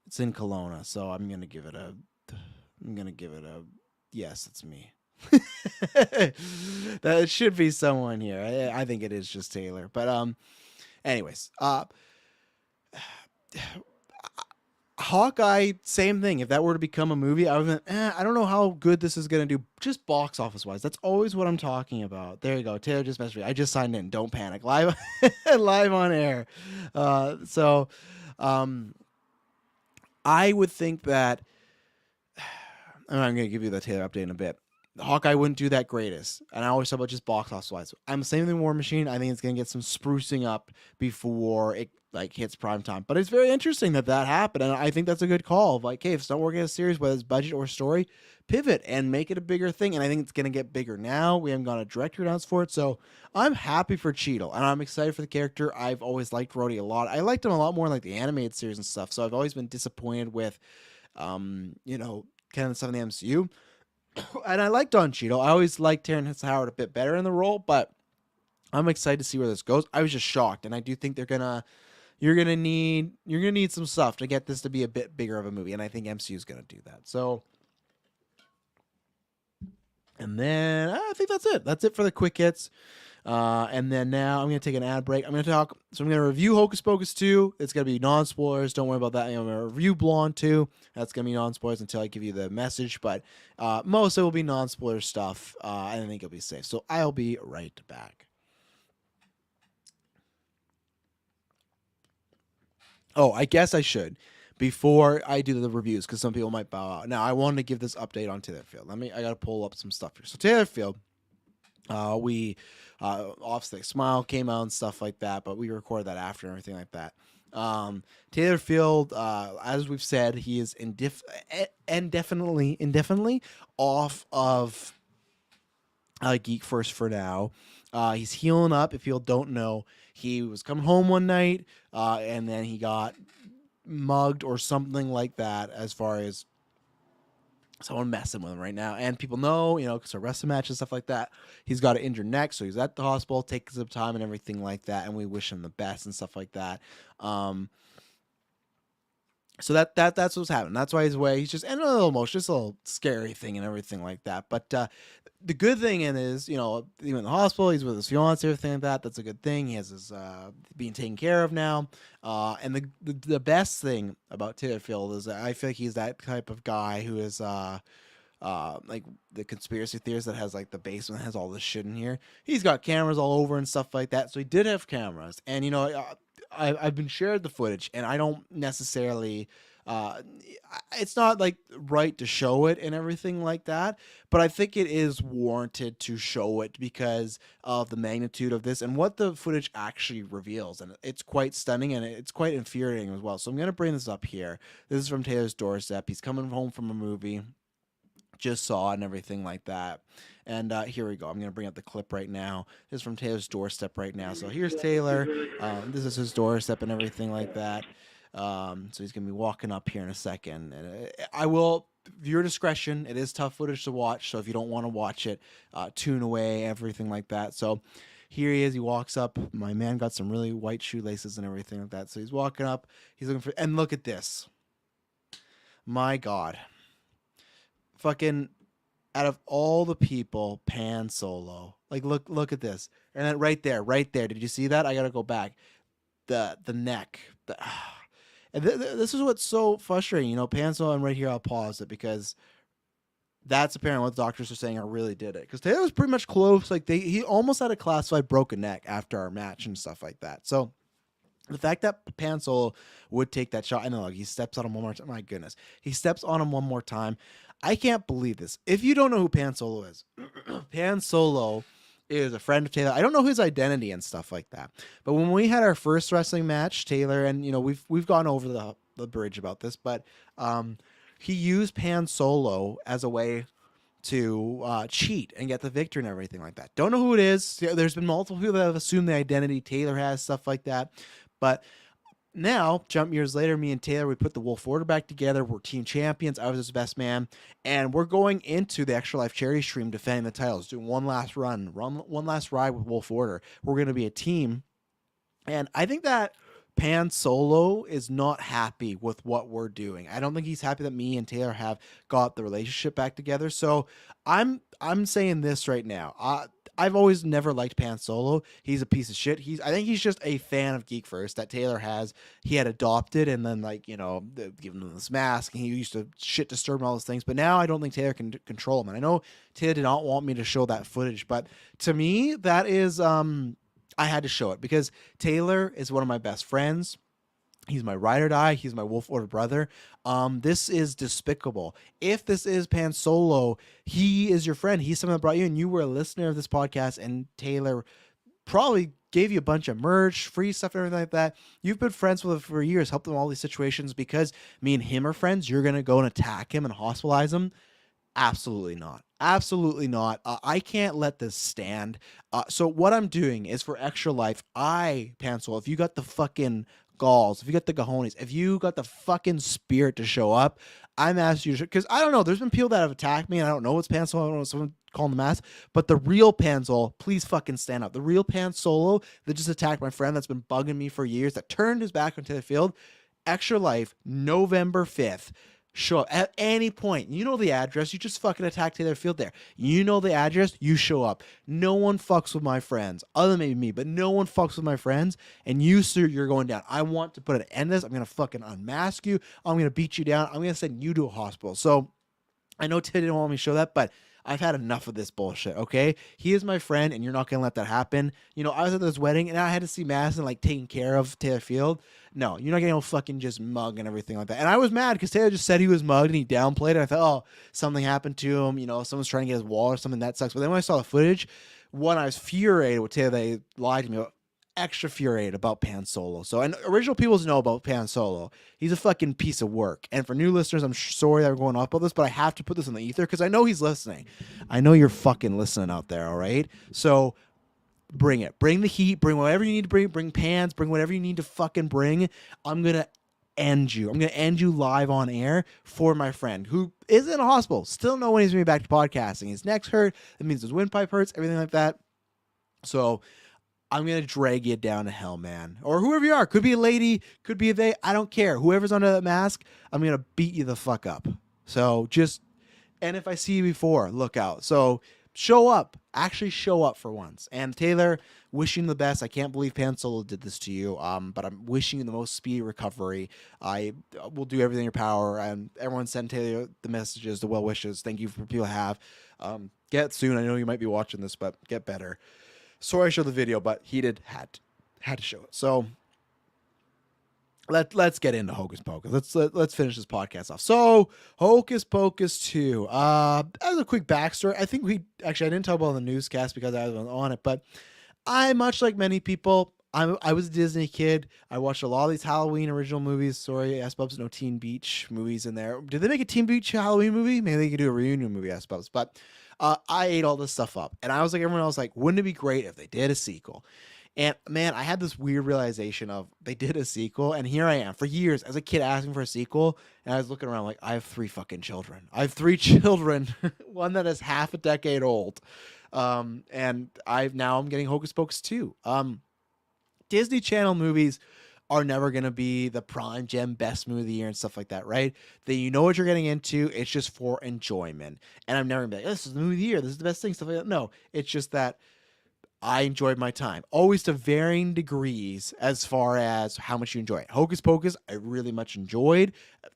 It's in Kelowna, so I'm going to give it a, yes, it's me. That should be someone here. I think it is just Taylor. But anyways, Hawkeye, same thing. If that were to become a movie, I don't know how good this is gonna do, just box office wise. That's always what I'm talking about. There you go. Taylor just messaged me. I just signed in. Don't panic. Live on air. I would think that I'm going to give you the Taylor update in a bit. Hawkeye wouldn't do that greatest. And I always talk about just box office wise. I'm saying the War Machine, I think it's going to get some sprucing up before it like hits prime time. But it's very interesting that happened. And I think that's a good call. Like, hey, if it's not working as a series, whether it's budget or story, pivot and make it a bigger thing. And I think it's going to get bigger now. We haven't got a director announced for it. So I'm happy for Cheadle. And I'm excited for the character. I've always liked Rhodey a lot. I liked him a lot more in like the animated series and stuff. So I've always been disappointed with, kind of stuff in the MCU. And I like Don Cheadle. I always liked Terrence Howard a bit better in the role, but I'm excited to see where this goes. I was just shocked, and I do think you're gonna need some stuff to get this to be a bit bigger of a movie, and I think MCU is gonna do that. So, and then I think that's it. That's it for the quick hits. And then now I'm going to take an ad break. I'm going to review Hocus Pocus 2. It's going to be non-spoilers. Don't worry about that. I'm going to review Blonde 2. That's going to be non-spoilers until I give you the message. But most of it will be non-spoiler stuff. I think it'll be safe. So I'll be right back. Oh, I guess I should. Before I do the reviews, because some people might bow out. Now, I wanted to give this update on Taylor Field. I got to pull up some stuff here. So Taylor Field, Offstick Smile came out and stuff like that, but we recorded that after and everything like that. Taylor Field, as we've said, he is indefinitely off of GeekVerse for now. He's healing up. If you don't know, he was coming home one night, and then he got mugged or something like that, as far as someone messing with him right now. And people know, because of wrestling match and stuff like that, he's got an injured neck, so he's at the hospital, taking some time and everything like that, and we wish him the best and stuff like that. So that's what's happening. That's why he's away. He's just and a little emotional, just a little scary thing and everything like that. But the good thing is, even in the hospital, he's with his fiance, everything like that. That's a good thing. He has his being taken care of now. And the best thing about Taylor Field is that I feel like he's that type of guy who is like the conspiracy theorist that has like the basement that has all this shit in here. He's got cameras all over and stuff like that. So he did have cameras, and I've been shared the footage, and I don't necessarily. It's not like right to show it and everything like that, but I think it is warranted to show it because of the magnitude of this and what the footage actually reveals, and it's quite stunning and it's quite infuriating as well. So I'm gonna bring this up here. This is from Taylor's doorstep. He's coming home from a movie, just saw it and everything like that. And here we go. I'm going to bring up the clip right now. This is from Taylor's doorstep right now. So here's Taylor. This is his doorstep and everything like that. So he's going to be walking up here in a second. And I will, viewer discretion, it is tough footage to watch. So if you don't want to watch it, tune away, everything like that. So here he is. He walks up. My man got some really white shoelaces and everything like that. So he's walking up. He's looking for, and look at this. My God. Fucking out of all the people, Pan Solo. Like look at this. And then right there. Did you see that? I gotta go back. The neck. And this is what's so frustrating. Pan Solo, and right here I'll pause it because that's apparently what the doctors are saying. I really did it. Because Taylor was pretty much close. Like he almost had a classified broken neck after our match and stuff like that. So the fact that Pan Solo would take that shot, I know he steps on him one more time. My goodness. He steps on him one more time. I can't believe this. If you don't know who Pan Solo is, Pan Solo is a friend of Taylor. I don't know his identity and stuff like that. But when we had our first wrestling match, Taylor, and we've gone over the bridge about this, but he used Pan Solo as a way to cheat and get the victory and everything like that. Don't know who it is. There's been multiple people that have assumed the identity Taylor has, stuff like that. But now, jump years later, me and Taylor, we put the Wolf Order back together. We're team champions. I was his best man. And we're going into the Extra Life charity stream defending the titles, doing one last run, one last ride with Wolf Order. We're going to be a team. And I think that Pan Solo is not happy with what we're doing. I don't think he's happy that me and Taylor have got the relationship back together. So I'm saying this right now. I've always never liked Pan Solo. He's a piece of shit. I think he's just a fan of GeekVerse that Taylor he had adopted, and then giving him this mask, and he used to shit disturb and all those things. But now I don't think Taylor can control him. And I know Taylor did not want me to show that footage, but to me, that is I had to show it because Taylor is one of my best friends. He's my ride or die. He's my Wolf Order brother. This is despicable. If this is Pan Solo, he is your friend. He's someone that brought you, and you were a listener of this podcast, and Taylor probably gave you a bunch of merch, free stuff, and everything like that. You've been friends with him for years, helped him in all these situations. Because me and him are friends, you're going to go and attack him and hospitalize him? Absolutely not. Absolutely not. I can't let this stand. So what I'm doing is for Extra Life, Pan Solo, if you got the fucking galls, if you got the cojones, if you got the fucking spirit to show up, I'm asking you, because I don't know, there's been people that have attacked me, and I don't know what's Pan Solo, I don't know someone calling the mask, but the real Pan Solo, please fucking stand up. The real Pan Solo that just attacked my friend that's been bugging me for years, that turned his back on Taylor Field, Extra Life, November 5th, show up at any point. You know the address. You just fucking attack Taylor Field there. You know the address. You show up. No one fucks with my friends, other than maybe me, but no one fucks with my friends. And you, sir, you're going down. I want to put an end to this. I'm gonna fucking unmask you. I'm gonna beat you down. I'm gonna send you to a hospital. So I know Ted didn't want me to show that, but I've had enough of this bullshit, okay? He is my friend, and you're not going to let that happen. You know, I was at this wedding, and I had to see Madison, like, taking care of Taylor Field. No, you're not getting no fucking just mug and everything like that. And I was mad because Taylor just said he was mugged, and he downplayed it. I thought, oh, something happened to him. You know, someone's trying to get his wall or something. That sucks. But then when I saw the footage, one, I was furiated with Taylor. They lied to me. Extra furiated about Pan Solo. So, and original people know about Pan Solo. He's a fucking piece of work. And for new listeners, I'm sorry that we're going off about this, but I have to put this in the ether because I know he's listening. I know you're fucking listening out there, all right? So, bring it. Bring the heat. Bring whatever you need to bring. Bring pans. Bring whatever you need to fucking bring. I'm going to end you. I'm going to end you live on air for my friend who is in a hospital. Still know when he's going to be back to podcasting. His neck's hurt. That means his windpipe hurts, everything like that. So, I'm going to drag you down to hell, man. Or whoever you are. Could be a lady. Could be a they. I don't care. Whoever's under that mask, I'm going to beat you the fuck up. So just, and if I see you before, look out. So show up. Actually show up for once. And Taylor, wishing you the best. I can't believe Pan Solo did this to you. But I'm wishing you the most speedy recovery. I will do everything in your power. And everyone send Taylor the messages, the well wishes. Thank you for people to have. Get soon. I know you might be watching this, but get better. Sorry I showed the video, but he had to show it. So let's get into Hocus Pocus. Let's finish this podcast off. So Hocus Pocus 2. As a quick backstory, I think I didn't talk about the newscast because I was on it, but I, much like many people, I was a Disney kid. I watched a lot of these Halloween original movies. Sorry, I suppose no Teen Beach movies in there. Did they make a Teen Beach Halloween movie? Maybe they could do a reunion movie, I suppose. But I ate all this stuff up. And I was like everyone else, like, wouldn't it be great if they did a sequel? And man, I had this weird realization of they did a sequel. And here I am for years as a kid asking for a sequel. And I was looking around like, I have 3 fucking children. I have 3 children. One that is half a decade old. And I'm getting Hocus Pocus 2. Disney Channel movies are never going to be the prime gem best movie of the year and stuff like that, right? You know what you're getting into. It's just for enjoyment. And I'm never going to be like, this is the movie of the year. This is the best thing, stuff like that. No, it's just that I enjoyed my time. Always to varying degrees as far as how much you enjoy it. Hocus Pocus, I really much enjoyed.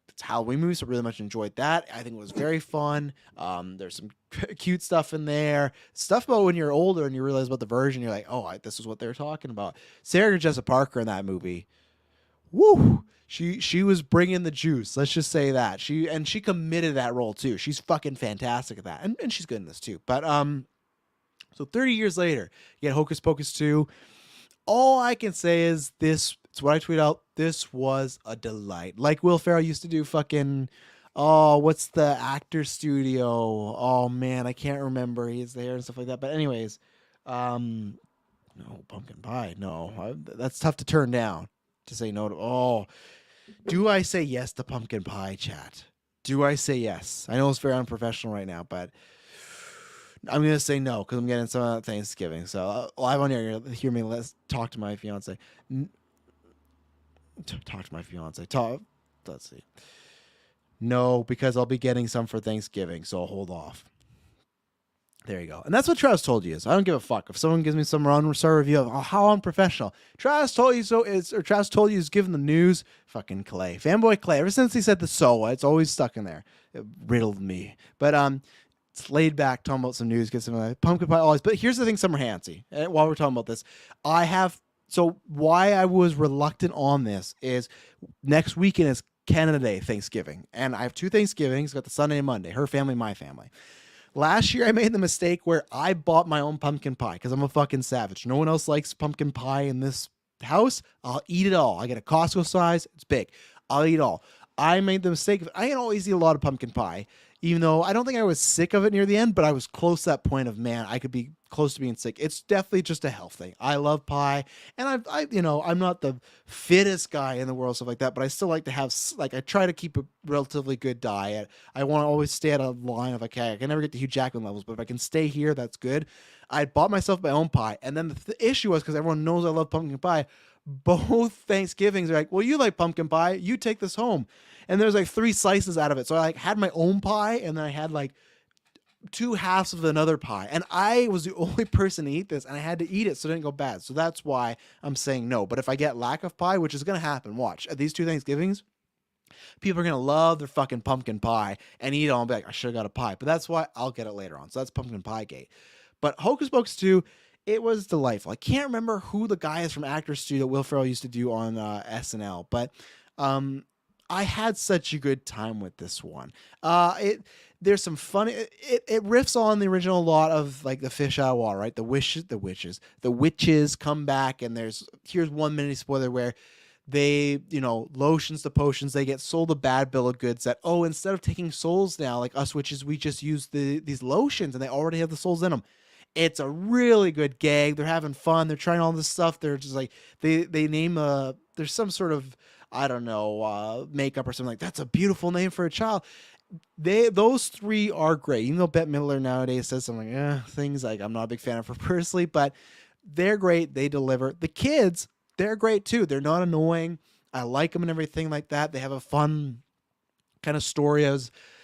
It's Halloween movies, so I really much enjoyed that. I think it was very fun. There's some cute stuff in there. Stuff about when you're older and you realize about the version, you're like, oh, this is what they're talking about. Sarah Jessica Parker in that movie. Woo! She was bringing the juice. Let's just say that. She committed that role too. She's fucking fantastic at that. And she's good in this too. But so 30 years later, you get Hocus Pocus 2. All I can say is this. It's what I tweet out. This was a delight. Like Will Ferrell used to do fucking, what's the actor studio? Oh man, I can't remember. He's there and stuff like that. But anyways, no, Pumpkin Pie. No, that's tough to turn down, to say no to. Do I say yes to Pumpkin Pie, chat? Do I say yes? I know it's very unprofessional right now, but I'm going to say no because I'm getting some Thanksgiving. So live on here, hear me. Let's talk to my fiance. Talk to my fiance. Let's see. No, because I'll be getting some for Thanksgiving, so I'll hold off. There you go. And that's what Travis told you is. I don't give a fuck. If someone gives me some star review of how unprofessional. Travis told you so is, or Travis told you is giving the news. Fucking Clay. Fanboy Clay. Ever since he said the so, it's always stuck in there. It riddled me. But it's laid back, talking about some news, get some pumpkin pie always. But here's the thing, Summer Hansy. While we're talking about this, so why I was reluctant on this is next weekend is Canada Day, Thanksgiving. And I have 2 Thanksgivings, got the Sunday and Monday, her family, my family. Last year I made the mistake where I bought my own pumpkin pie because I'm a fucking savage. No one else likes pumpkin pie in this house. I'll eat it all. I get a Costco size. It's big. I'll eat it all. I made the mistake. I can always eat a lot of pumpkin pie, even though I don't think I was sick of it near the end, but I was close to that point of, man, I could be close to being sick. It's definitely just a health thing. I love pie, and I'm not the fittest guy in the world, stuff like that, but I still like to have, like, I try to keep a relatively good diet. I want to always stay at a line of, okay, I can never get to Hugh Jackman levels, but if I can stay here, that's good. I bought myself my own pie, and then the issue was, because everyone knows I love pumpkin pie, both Thanksgivings are like, well, you like pumpkin pie, you take this home. And there's like 3 slices out of it. So I like had my own pie, and then I had like 2 halves of another pie, and I was the only person to eat this, and I had to eat it so it didn't go bad. So that's why I'm saying no. But if I get lack of pie, which is going to happen, watch, at these 2 Thanksgivings, people are going to love their fucking pumpkin pie and eat it all and be like, I should have got a pie. But that's why I'll get it later on. So that's pumpkin pie gate. But Hocus Pocus 2, it was delightful. I can't remember who the guy is from Actors Studio that Will Ferrell used to do on SNL, but I had such a good time with this one. There's some fun. It riffs on the original a lot of like the fish out of water, right? The witches come back, and here's 1 minute spoiler where they, lotions to potions, they get sold a bad bill of goods that, oh, instead of taking souls now, like us witches, we just use these lotions, and they already have the souls in them. It's a really good gag. They're having fun. They're trying all this stuff. They're just like, they name there's some sort of, I don't know, makeup or something like that's a beautiful name for a child. Those 3 are great. Even though Bette Midler nowadays says something things like I'm not a big fan of her personally, but they're great. They deliver. The kids, they're great too. They're not annoying. I like them and everything like that. They have a fun kind of story.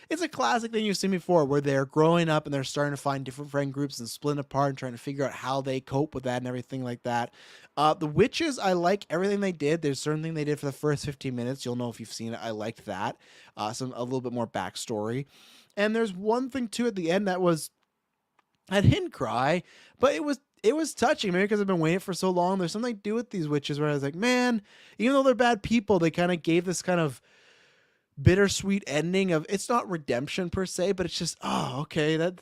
It's a classic thing you've seen before where they're growing up and they're starting to find different friend groups and splitting apart and trying to figure out how they cope with that and everything like that. The witches, I like everything they did. There's certain thing they did for the first 15 minutes. You'll know if you've seen it. I liked that. A little bit more backstory. And there's one thing too at the end I didn't cry, but it was touching, maybe because I've been waiting for so long. There's something to do with these witches where I was like, man, even though they're bad people, they kind of gave this kind of bittersweet ending of, it's not redemption per se, but it's just, oh, okay, that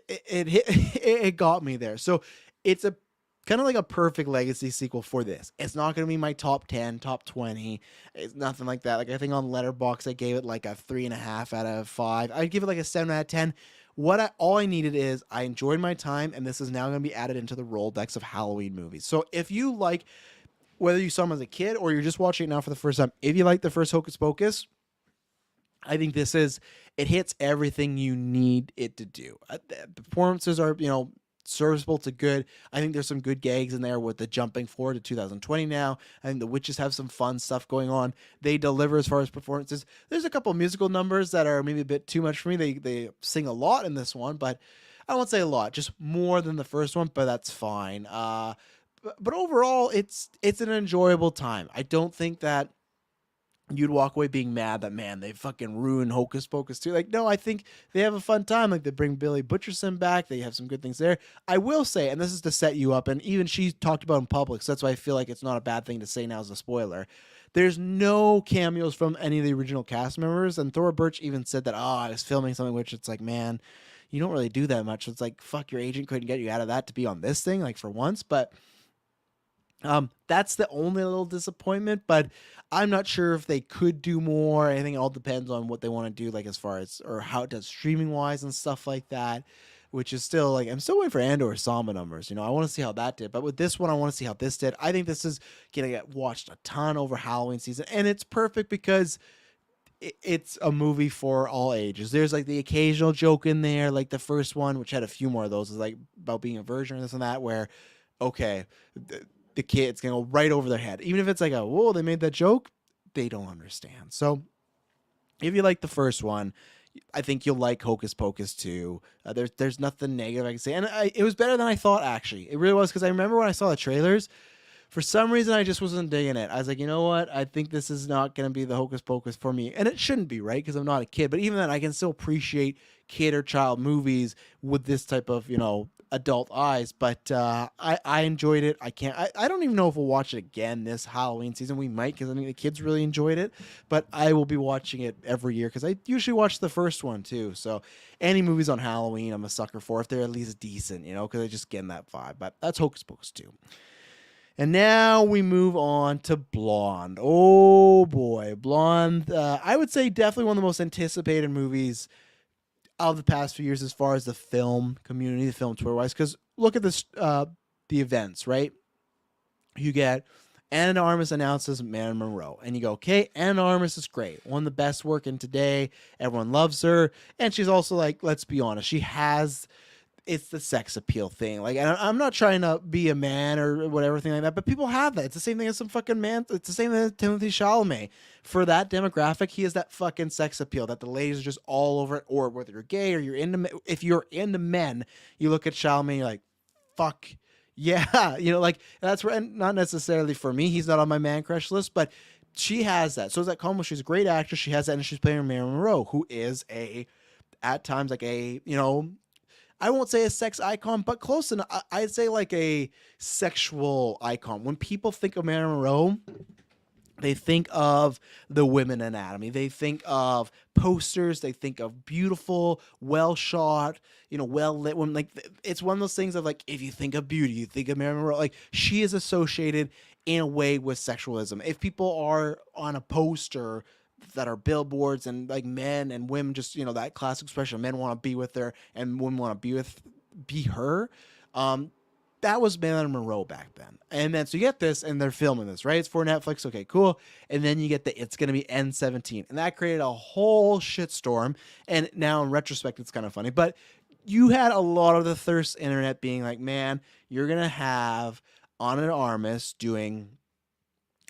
it got me there. So it's a kind of like a perfect legacy sequel for this. It's not going to be my top 10, top 20. It's nothing like that. Like I think on Letterboxd, I gave it like a 3.5 out of 5. I'd give it like a 7 out of 10. All I needed is I enjoyed my time, and this is now going to be added into the Rolodex of Halloween movies. So if you like, whether you saw them as a kid or you're just watching it now for the first time, if you like the first Hocus Pocus, I think it hits everything you need it to do. The performances are, serviceable to good. I think there's some good gags in there with the jumping forward to 2020 now. I think the witches have some fun stuff going on. They deliver as far as performances. There's a couple musical numbers that are maybe a bit too much for me. They sing a lot in this one, but I won't say a lot, just more than the first one, but that's fine. But overall, it's an enjoyable time. I don't think that you'd walk away being mad that, man, they fucking ruined Hocus Pocus too. Like, no, I think they have a fun time. Like, they bring Billy Butcherson back. They have some good things there. I will say, and this is to set you up, and even she talked about it in public, so that's why I feel like it's not a bad thing to say now as a spoiler. There's no cameos from any of the original cast members, and Thora Birch even said that, I was filming something, which it's like, man, you don't really do that much. It's like, fuck, your agent couldn't get you out of that to be on this thing, like, for once, but that's the only little disappointment, but I'm not sure if they could do more. I think it all depends on what they want to do, like as far as, or how it does streaming wise and stuff like that, which is still like, I'm still waiting for Andor Samba numbers. I want to see how that did, but with this one, I want to see how this did. I think this is going to get watched a ton over Halloween season, and it's perfect because it's a movie for all ages. There's like the occasional joke in there, like the first one, which had a few more of those, is like about being a virgin or this and that, where, okay, the kid's going to go right over their head. Even if it's like, whoa, they made that joke, they don't understand. So if you like the first one, I think you'll like Hocus Pocus 2. There's nothing negative I can say. And it was better than I thought, actually. It really was, because I remember when I saw the trailers, for some reason, I just wasn't digging it. I was like, you know what? I think this is not going to be the Hocus Pocus for me. And it shouldn't be, right? Because I'm not a kid. But even then, I can still appreciate kid or child movies with this type of, adult eyes. But I enjoyed it. I don't even know if we'll watch it again this Halloween season. We might, because I think the kids really enjoyed it. But I will be watching it every year, because I usually watch the first one too. So any movies on Halloween, I'm a sucker for, if they're at least decent, because I just get that vibe. But that's Hocus Pocus 2. And now we move on to Blonde. Oh boy, Blonde. I would say definitely one of the most anticipated movies of the past few years as far as the film community, the film tour wise. Because look at this, the events, right? You get Anna de Armas announces Marilyn Monroe, and you go, okay, Anna de Armas is great, one of the best working today. Everyone loves her, and she's also like, let's be honest, she has it's the sex appeal thing. Like, and I'm not trying to be a man or whatever thing like that, but people have that. It's the same thing as some fucking man. It's the same thing as Timothy Chalamet. For that demographic, he has that fucking sex appeal that the ladies are just all over it. Or whether you're gay or if you're into men, you look at Chalamet, you're like, fuck yeah, like that's where. And not necessarily for me, he's not on my man crush list, but she has that. So it's like, Como, she's a great actress. She has that, and she's playing Marilyn Monroe, who is at times like I won't say a sex icon, but close enough. I'd say like a sexual icon. When people think of Marilyn Monroe, they think of the Women Anatomy. They think of posters. They think of beautiful, well shot, well lit. When like it's one of those things of like, if you think of beauty, you think of Marilyn Monroe. Like, she is associated in a way with sexualism. If people are on a poster that are billboards and like men and women, just that classic expression, men want to be with her and women want to be her, that was Marilyn Monroe back then. And then so you get this, and they're filming this, right? It's for Netflix. Okay, cool. And then you get it's going to be N-17, and that created a whole shitstorm. And now in retrospect, it's kind of funny, but you had a lot of the thirst internet being like, man, you're going to have Ana de Armas doing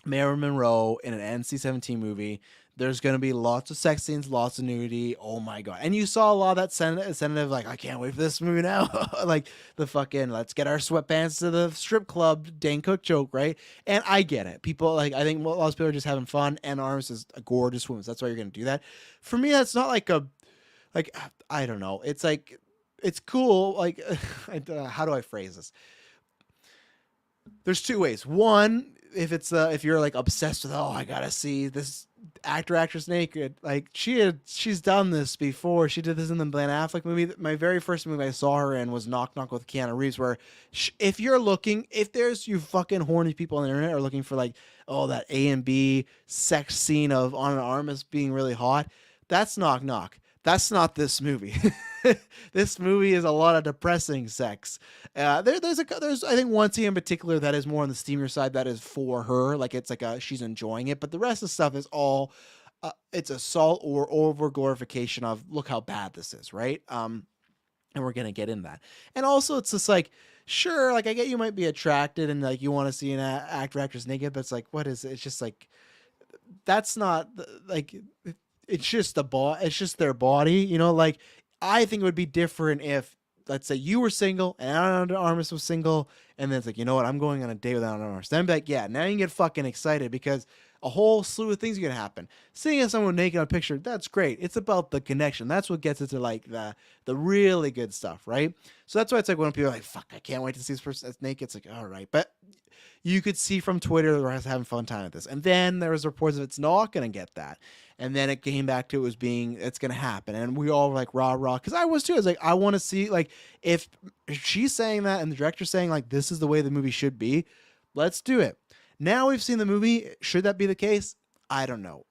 Marilyn Monroe in an NC-17 movie. There's going to be lots of sex scenes, lots of nudity. Oh my God. And you saw a lot of that sensitive, like, I can't wait for this movie now. Like the fucking, let's get our sweatpants to the strip club, Dane Cook joke, right? And I get it. People, like, I think lots of people are just having fun, and Arms is a gorgeous woman. So that's why you're going to do that. For me, that's not like I don't know. It's like, it's cool. Like, how do I phrase this? There's two ways. One, if you're like obsessed with, I gotta see this actress naked, like she's done this before. She did this in the Ben Affleck movie. My very first movie I saw her in was Knock Knock with Keanu Reeves, where if there's you fucking horny people on the internet are looking for like, that A and B sex scene of Ana de Armas being really hot, that's Knock Knock. That's not this movie. This movie is a lot of depressing sex. There's I think one scene in particular that is more on the steamier side that is for her, like it's like she's enjoying it, but the rest of the stuff is all it's assault or over glorification of look how bad this is, right? And we're gonna get in that. And also it's just like, sure, like I get you might be attracted and like you want to see an actress naked, but it's like, what is it? It's just like, that's not like, it's just it's just their body, like I think it would be different if, let's say you were single and Ana de Armas was single, and then it's like, you know what, I'm going on a date with Ana de Armas. Then be like, yeah, now you can get fucking excited because a whole slew of things are gonna happen. Seeing someone naked on a picture, that's great. It's about the connection. That's what gets it to like the really good stuff, right? So that's why it's like when people are like, fuck, I can't wait to see this person that's naked. It's like, all right, but you could see from Twitter they're having fun time with this. And then there was reports of it's not going to get that. And then it came back to it's going to happen. And we all were like, rah, rah. Because I was too. I was like, I want to see, like, if she's saying that and the director's saying, like, this is the way the movie should be, let's do it. Now we've seen the movie. Should that be the case? I don't know.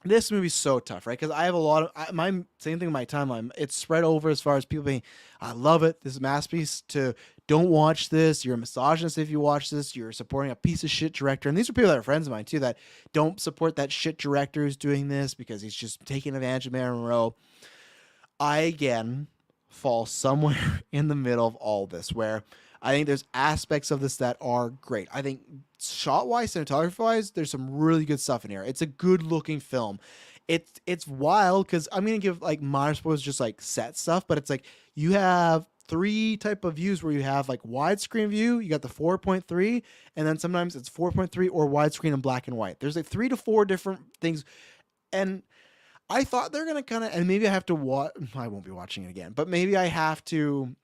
This movie's so tough, right? Because I have a lot of my same thing in my timeline. It's spread over as far as people being, I love it. This is a masterpiece. To don't watch this. You're a misogynist if you watch this. You're supporting a piece of shit director. And these are people that are friends of mine too that don't support that shit director who's doing this because he's just taking advantage of Marilyn Monroe. I again fall somewhere in the middle of all this, where I think there's aspects of this that are great. I think shot-wise, cinematography-wise, there's some really good stuff in here. It's a good-looking film. It's wild because I'm going to give, like, minor spoilers, just, like, set stuff, but it's, like, you have three type of views where you have, like, widescreen view, you got the 4.3, and then sometimes it's 4.3 or widescreen and black and white. There's, like, 3 to 4 different things, and I thought they're going to kind of, and maybe I have to watch, I won't be watching it again, but maybe I have to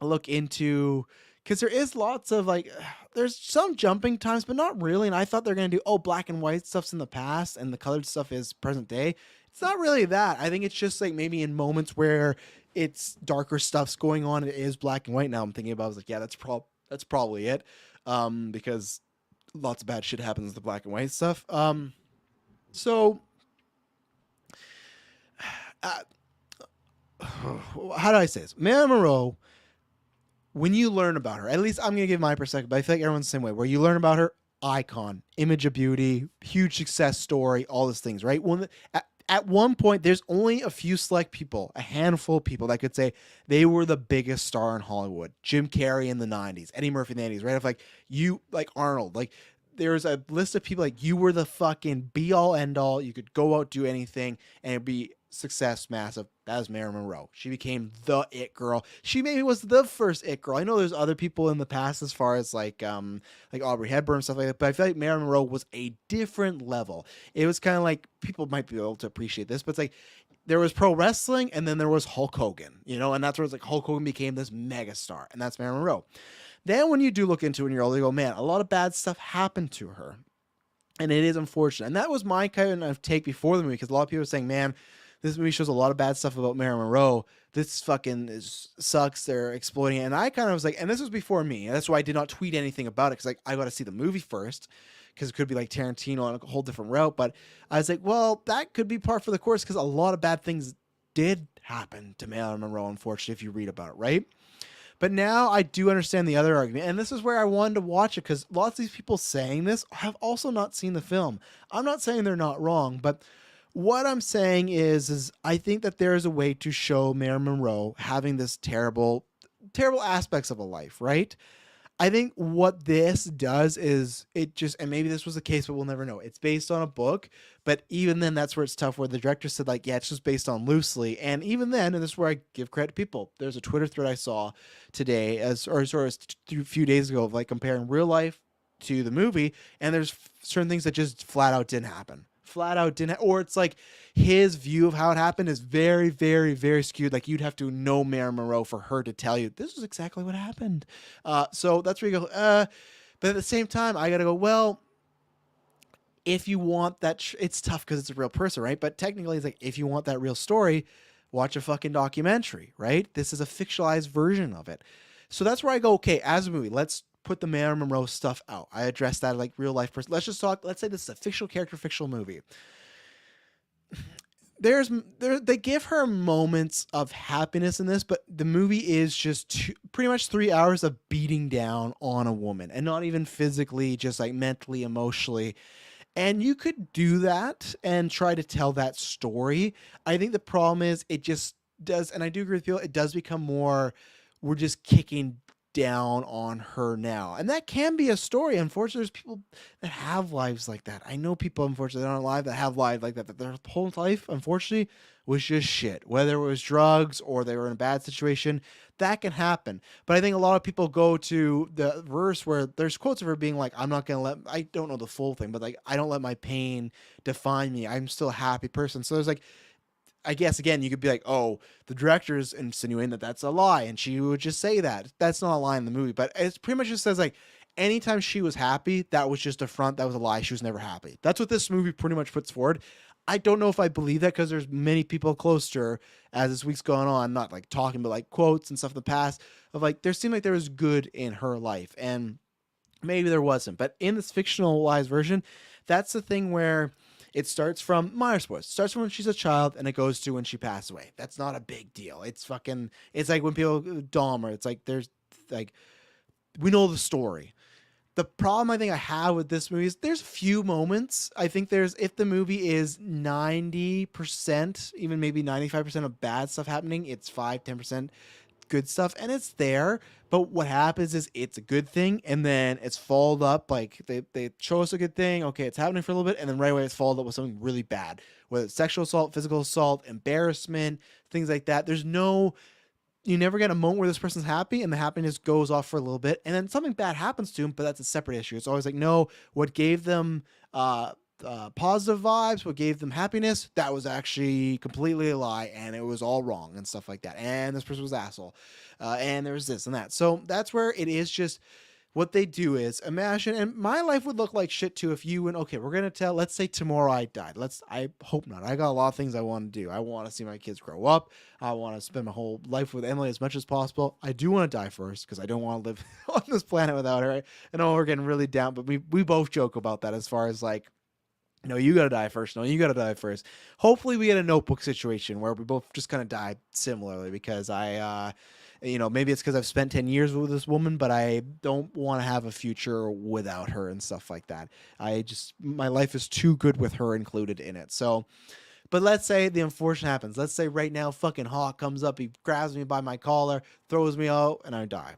look into, because there is lots of like, there's some jumping times, but not really. And I thought they're going to do, black and white stuff's in the past and the colored stuff is present day. It's not really that. I think it's just like maybe in moments where it's darker stuff's going on, it is black and white. Now I'm thinking about, I was like, yeah, that's probably it. Because lots of bad shit happens with the black and white stuff. So how do I say this? Marilyn Monroe, when you learn about her, at least I'm going to give my perspective, but I feel like everyone's the same way, where you learn about her, icon, image of beauty, huge success story, all these things, right? at one point, there's only a few select people, a handful of people that could say they were the biggest star in Hollywood. Jim Carrey in the 90s, Eddie Murphy in the 80s, right? Of like, you, like Arnold, like, there's a list of people like you were the fucking be all end all. You could go out, do anything, and it'd be success massive. That was Marilyn Monroe. She became the it girl. She maybe was the first it girl. I know there's other people in the past as far as like Aubrey Hepburn and stuff like that, but I feel like Marilyn Monroe was a different level. It was kind of like, people might be able to appreciate this, but it's like there was pro wrestling and then there was Hulk Hogan, you know, and that's where it's like Hulk Hogan became this mega star, and that's Marilyn Monroe. Then when you do look into it and you're older, you go, man, a lot of bad stuff happened to her. And it is unfortunate. And that was my kind of take before the movie, because a lot of people were saying, man, this movie shows a lot of bad stuff about Marilyn Monroe. This fucking sucks. They're exploiting it. And I kind of was like, and this was before me. And that's why I did not tweet anything about it, because like, I got to see the movie first, because it could be like Tarantino on a whole different route. But I was like, well, that could be par for the course, because a lot of bad things did happen to Marilyn Monroe, unfortunately, if you read about it, right? But now I do understand the other argument, and this is where I wanted to watch it, because lots of these people saying this have also not seen the film. I'm not saying they're not wrong, but what I'm saying is I think that there is a way to show Marilyn Monroe having this terrible, terrible aspects of a life, right? I think what this does is it just, and maybe this was the case, but we'll never know. It's based on a book, but even then, that's where it's tough, where the director said like, yeah, it's just based on loosely. And even then, and this is where I give credit to people. There's a Twitter thread I saw today, a few days ago, of like comparing real life to the movie. And there's certain things that just flat out didn't happen. Or it's like his view of how it happened is very, very, very skewed. Like, you'd have to know Marilyn Monroe for her to tell you this is exactly what happened. So that's where you go. But at the same time, I gotta go, well, if you want that, it's tough because it's a real person, right? But technically, it's like, if you want that real story, watch a fucking documentary, right? This is a fictionalized version of it. So that's where I go, okay, as a movie, let's put the Marilyn Monroe stuff out. I address that like real life person. Let's just talk. Let's say this is a fictional character, fictional movie. They give her moments of happiness in this, but the movie is just pretty much 3 hours of beating down on a woman, and not even physically, just like mentally, emotionally. And you could do that and try to tell that story. I think the problem is it just does, and I do agree with you, it does become more, we're just kicking down on her now. And that can be a story. Unfortunately, there's people that have lives like that. I know people, unfortunately, that aren't alive, that have lives like that, that their whole life, unfortunately, was just shit. Whether it was drugs or they were in a bad situation, that can happen. But I think a lot of people go to the verse where there's quotes of her being like, I'm not going to let, I don't know the full thing, but like, I don't let my pain define me. I'm still a happy person. So there's like, I guess, again, you could be like, oh, the director's insinuating that that's a lie, and she would just say that. That's not a lie in the movie, but it pretty much just says, like, anytime she was happy, that was just a front, that was a lie, she was never happy. That's what this movie pretty much puts forward. I don't know if I believe that, because there's many people close to her as this week's going on, not like talking, but like quotes and stuff in the past, of like, there seemed like there was good in her life, and maybe there wasn't. But in this fictionalized version, that's the thing where it starts from minor spoilers. It starts from when she's a child and it goes to when she passed away. That's not a big deal. It's fucking, it's like when people Dahmer, it's like, there's like, we know the story. The problem I think I have with this movie is there's a few moments. I think there's, if the movie is 90%, even maybe 95% of bad stuff happening, it's 5-10% good stuff, and it's there. But what happens is it's a good thing, and then it's followed up, like they show us a good thing, okay, it's happening for a little bit, and then right away it's followed up with something really bad, whether it's sexual assault, physical assault, embarrassment, things like that. There's no, you never get a moment where this person's happy and the happiness goes off for a little bit, and then something bad happens to him, but that's a separate issue. It's always like, no, what gave them positive vibes, what gave them happiness, that was actually completely a lie, and it was all wrong and stuff like that, and this person was an asshole, and there was this and that. So that's where it is just, what they do is, imagine, and my life would look like shit too if you went, okay, we're gonna tell, let's say tomorrow I died, I hope not, I got a lot of things I want to do. I want to see my kids grow up, I want to spend my whole life with Emily as much as possible. I do want to die first, because I don't want to live on this planet without her. I know we're getting really down, but we both joke about that, as far as like, no, you gotta die first. No, you gotta die first. Hopefully we get a Notebook situation where we both just kind of die similarly, because maybe it's because I've spent 10 years with this woman, but I don't want to have a future without her and stuff like that. My life is too good with her included in it. So, But let's say the unfortunate happens. Let's say right now fucking Hawk comes up, he grabs me by my collar, throws me out, and I die.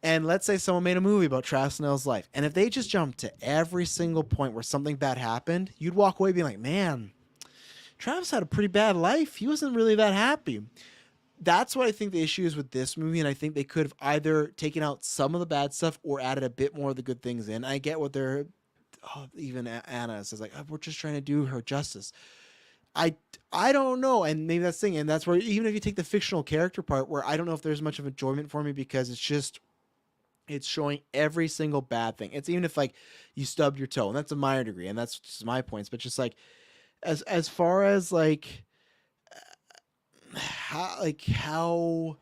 And let's say someone made a movie about Travis Snell's life. And if they just jumped to every single point where something bad happened, you'd walk away being like, man, Travis had a pretty bad life. He wasn't really that happy. That's what I think the issue is with this movie, and I think they could have either taken out some of the bad stuff or added a bit more of the good things in. I get what they're... even Anna says, like, we're just trying to do her justice. I don't know, and maybe that's the thing, and that's where, even if you take the fictional character part, where I don't know if there's much of enjoyment for me, because it's showing every single bad thing. It's even if, like, you stubbed your toe, and that's a minor degree, and that's just my points, but just, like, as far as, like, how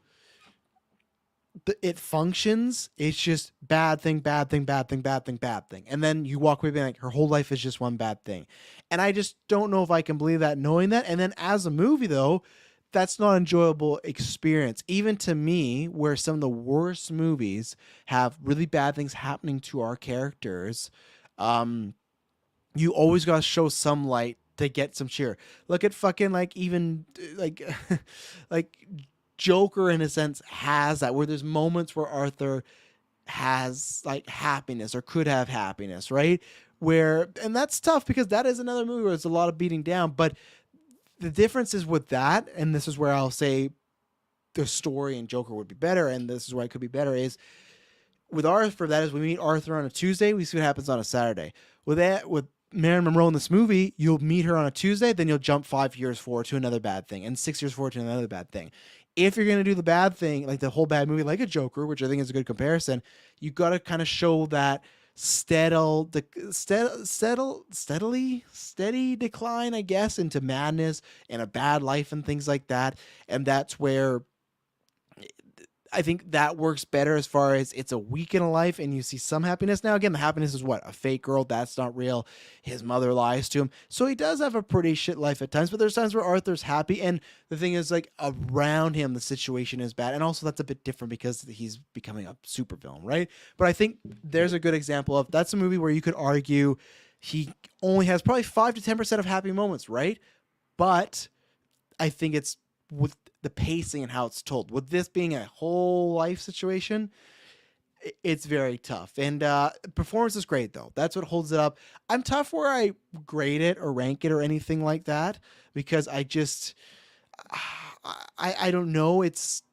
it functions, it's just bad thing, bad thing, bad thing, bad thing, bad thing. And then you walk away being like, her whole life is just one bad thing. And I just don't know if I can believe that, knowing that. And then as a movie, though, that's not an enjoyable experience. Even to me, where some of the worst movies have really bad things happening to our characters, you always got to show some light to get some cheer. Look at fucking, like, even, like, like Joker, in a sense, has that, where there's moments where Arthur has, like, happiness or could have happiness, right? And that's tough, because that is another movie where there's a lot of beating down. But the difference is with that, and this is where I'll say the story in Joker would be better, and this is where it could be better, is with Arthur, that is, we meet Arthur on a Tuesday, we see what happens on a Saturday. With Marilyn Monroe in this movie, you'll meet her on a Tuesday, then you'll jump 5 years forward to another bad thing, and 6 years forward to another bad thing. If you're going to do the bad thing, like the whole bad movie, like a Joker, which I think is a good comparison, you got to kind of show that steady decline, I guess, into madness and a bad life and things like that. And that's where I think that works better, as far as it's a week in a life and you see some happiness. Now, again, the happiness is what? A fake girl. That's not real. His mother lies to him. So he does have a pretty shit life at times, but there's times where Arthur's happy. And the thing is, like, around him, the situation is bad. And also that's a bit different because he's becoming a supervillain, right? But I think there's a good example of, that's a movie where you could argue he only has probably 5 to 10% of happy moments, right? But I think it's with the pacing and how it's told. With this being a whole life situation, it's very tough. And performance is great, though. That's what holds it up. I'm tough where I grade it or rank it or anything like that, because I just I don't know. It's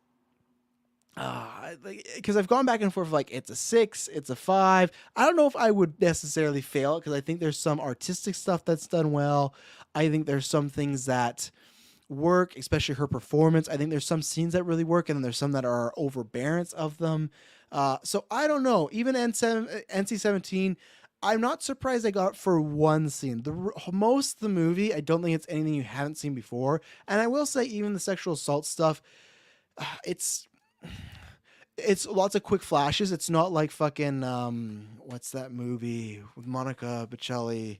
because I've gone back and forth, like, it's a 6, it's a 5. I don't know if I would necessarily fail it, because I think there's some artistic stuff that's done well. I think there's some things that work, especially her performance. I think there's some scenes that really work, and then there's some that are overbearance of them. So I don't know. Even NC-17, I'm not surprised I got for one scene. Most of the movie, I don't think it's anything you haven't seen before. And I will say, even the sexual assault stuff, it's lots of quick flashes. It's not like fucking what's that movie with Monica Bellucci?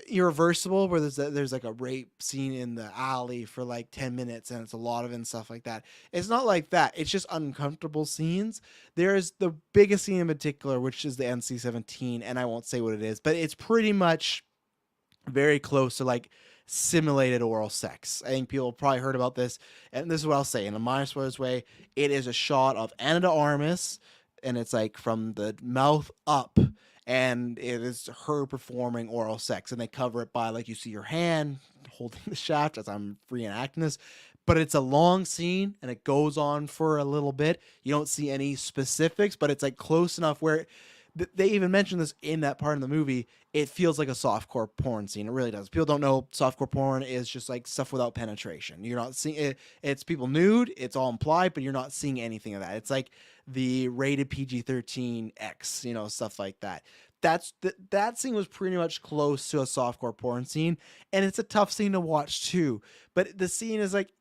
Irreversible, where there's like a rape scene in the alley for like 10 minutes and it's a lot of it and stuff like that. It's not like that. It's just uncomfortable scenes. There's the biggest scene in particular, which is the NC-17, and I won't say what it is, but it's pretty much very close to like simulated oral sex. I think people probably heard about this, and this is what I'll say in a minor spoilers way. It is a shot of Ana de Armas, and it's like from the mouth up, and it is her performing oral sex, and they cover it by, like, you see your hand holding the shaft as I'm reenacting this, but it's a long scene and it goes on for a little bit. You don't see any specifics, but it's like close enough where they even mention this in that part of the movie. It feels like a softcore porn scene. It really does. People don't know softcore porn is just like stuff without penetration. You're not seeing it. It's people nude. It's all implied, but you're not seeing anything of that. It's like the rated PG-13 X, stuff like that. That scene was pretty much close to a softcore porn scene, and it's a tough scene to watch too. But the scene is like,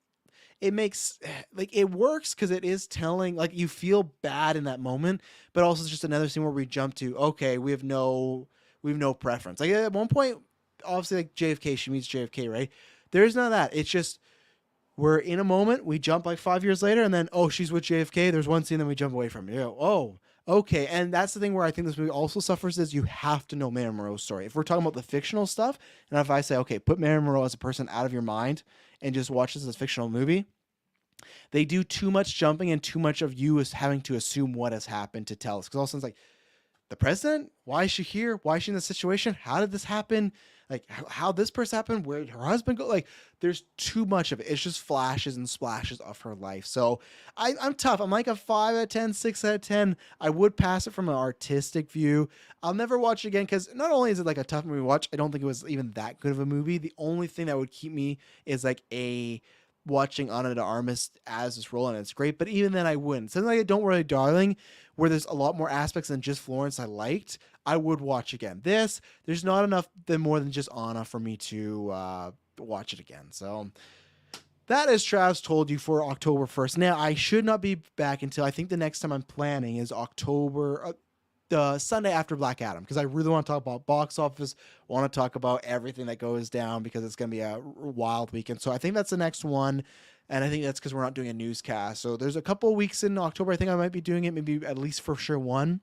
it makes, like, it works because it is telling, like, you feel bad in that moment, but also it's just another scene where we jump to, okay, we have no preference. Like, at one point, obviously, like, JFK, she meets JFK, right? There's none of that. It's just, we're in a moment, we jump like 5 years later, and then, oh, she's with JFK. There's one scene, then we jump away from it. Oh, Okay, and that's the thing where I think this movie also suffers is you have to know Marilyn Monroe's story. If we're talking about the fictional stuff, and if I say, okay, put Marilyn Monroe as a person out of your mind and just watch this as a fictional movie, they do too much jumping and too much of you as having to assume what has happened to tell us. Because all of a sudden it's like, the president? Why is she here? Why is she in this situation? How did this happen? Like, how this person happened? Where did her husband go? Like, there's too much of it. It's just flashes and splashes of her life. So I'm tough. I'm like a 5 out of 10, 6 out of 10. I would pass it from an artistic view. I'll never watch it again because not only is it like a tough movie to watch, I don't think it was even that good of a movie. The only thing that would keep me is like watching Ana de Armas as this role, and it's great, but even then I wouldn't. Something like Don't Worry Darling, where there's a lot more aspects than just Florence I liked, I would watch again. There's not enough more than just Anna for me to watch it again. So that is Travis Told You for October 1st. Now, I should not be back until I think the next time I'm planning is October, the Sunday after Black Adam, because I really want to talk about box office, want to talk about everything that goes down because it's going to be a wild weekend. So I think that's the next one. And I think that's because we're not doing a newscast. So there's a couple of weeks in October. I think I might be doing it, maybe at least for sure one.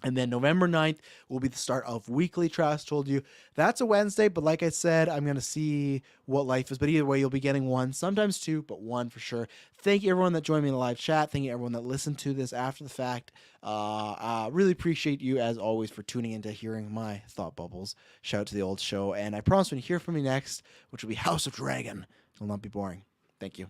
And then November 9th will be the start of weekly Travis Told You. That's a Wednesday, but like I said, I'm going to see what life is. But either way, you'll be getting one, sometimes two, but one for sure. Thank you, everyone that joined me in the live chat. Thank you, everyone that listened to this after the fact. Really appreciate you, as always, for tuning in to hearing my thought bubbles. Shout out to the old show. And I promise when you hear from me next, which will be House of Dragon, it will not be boring. Thank you.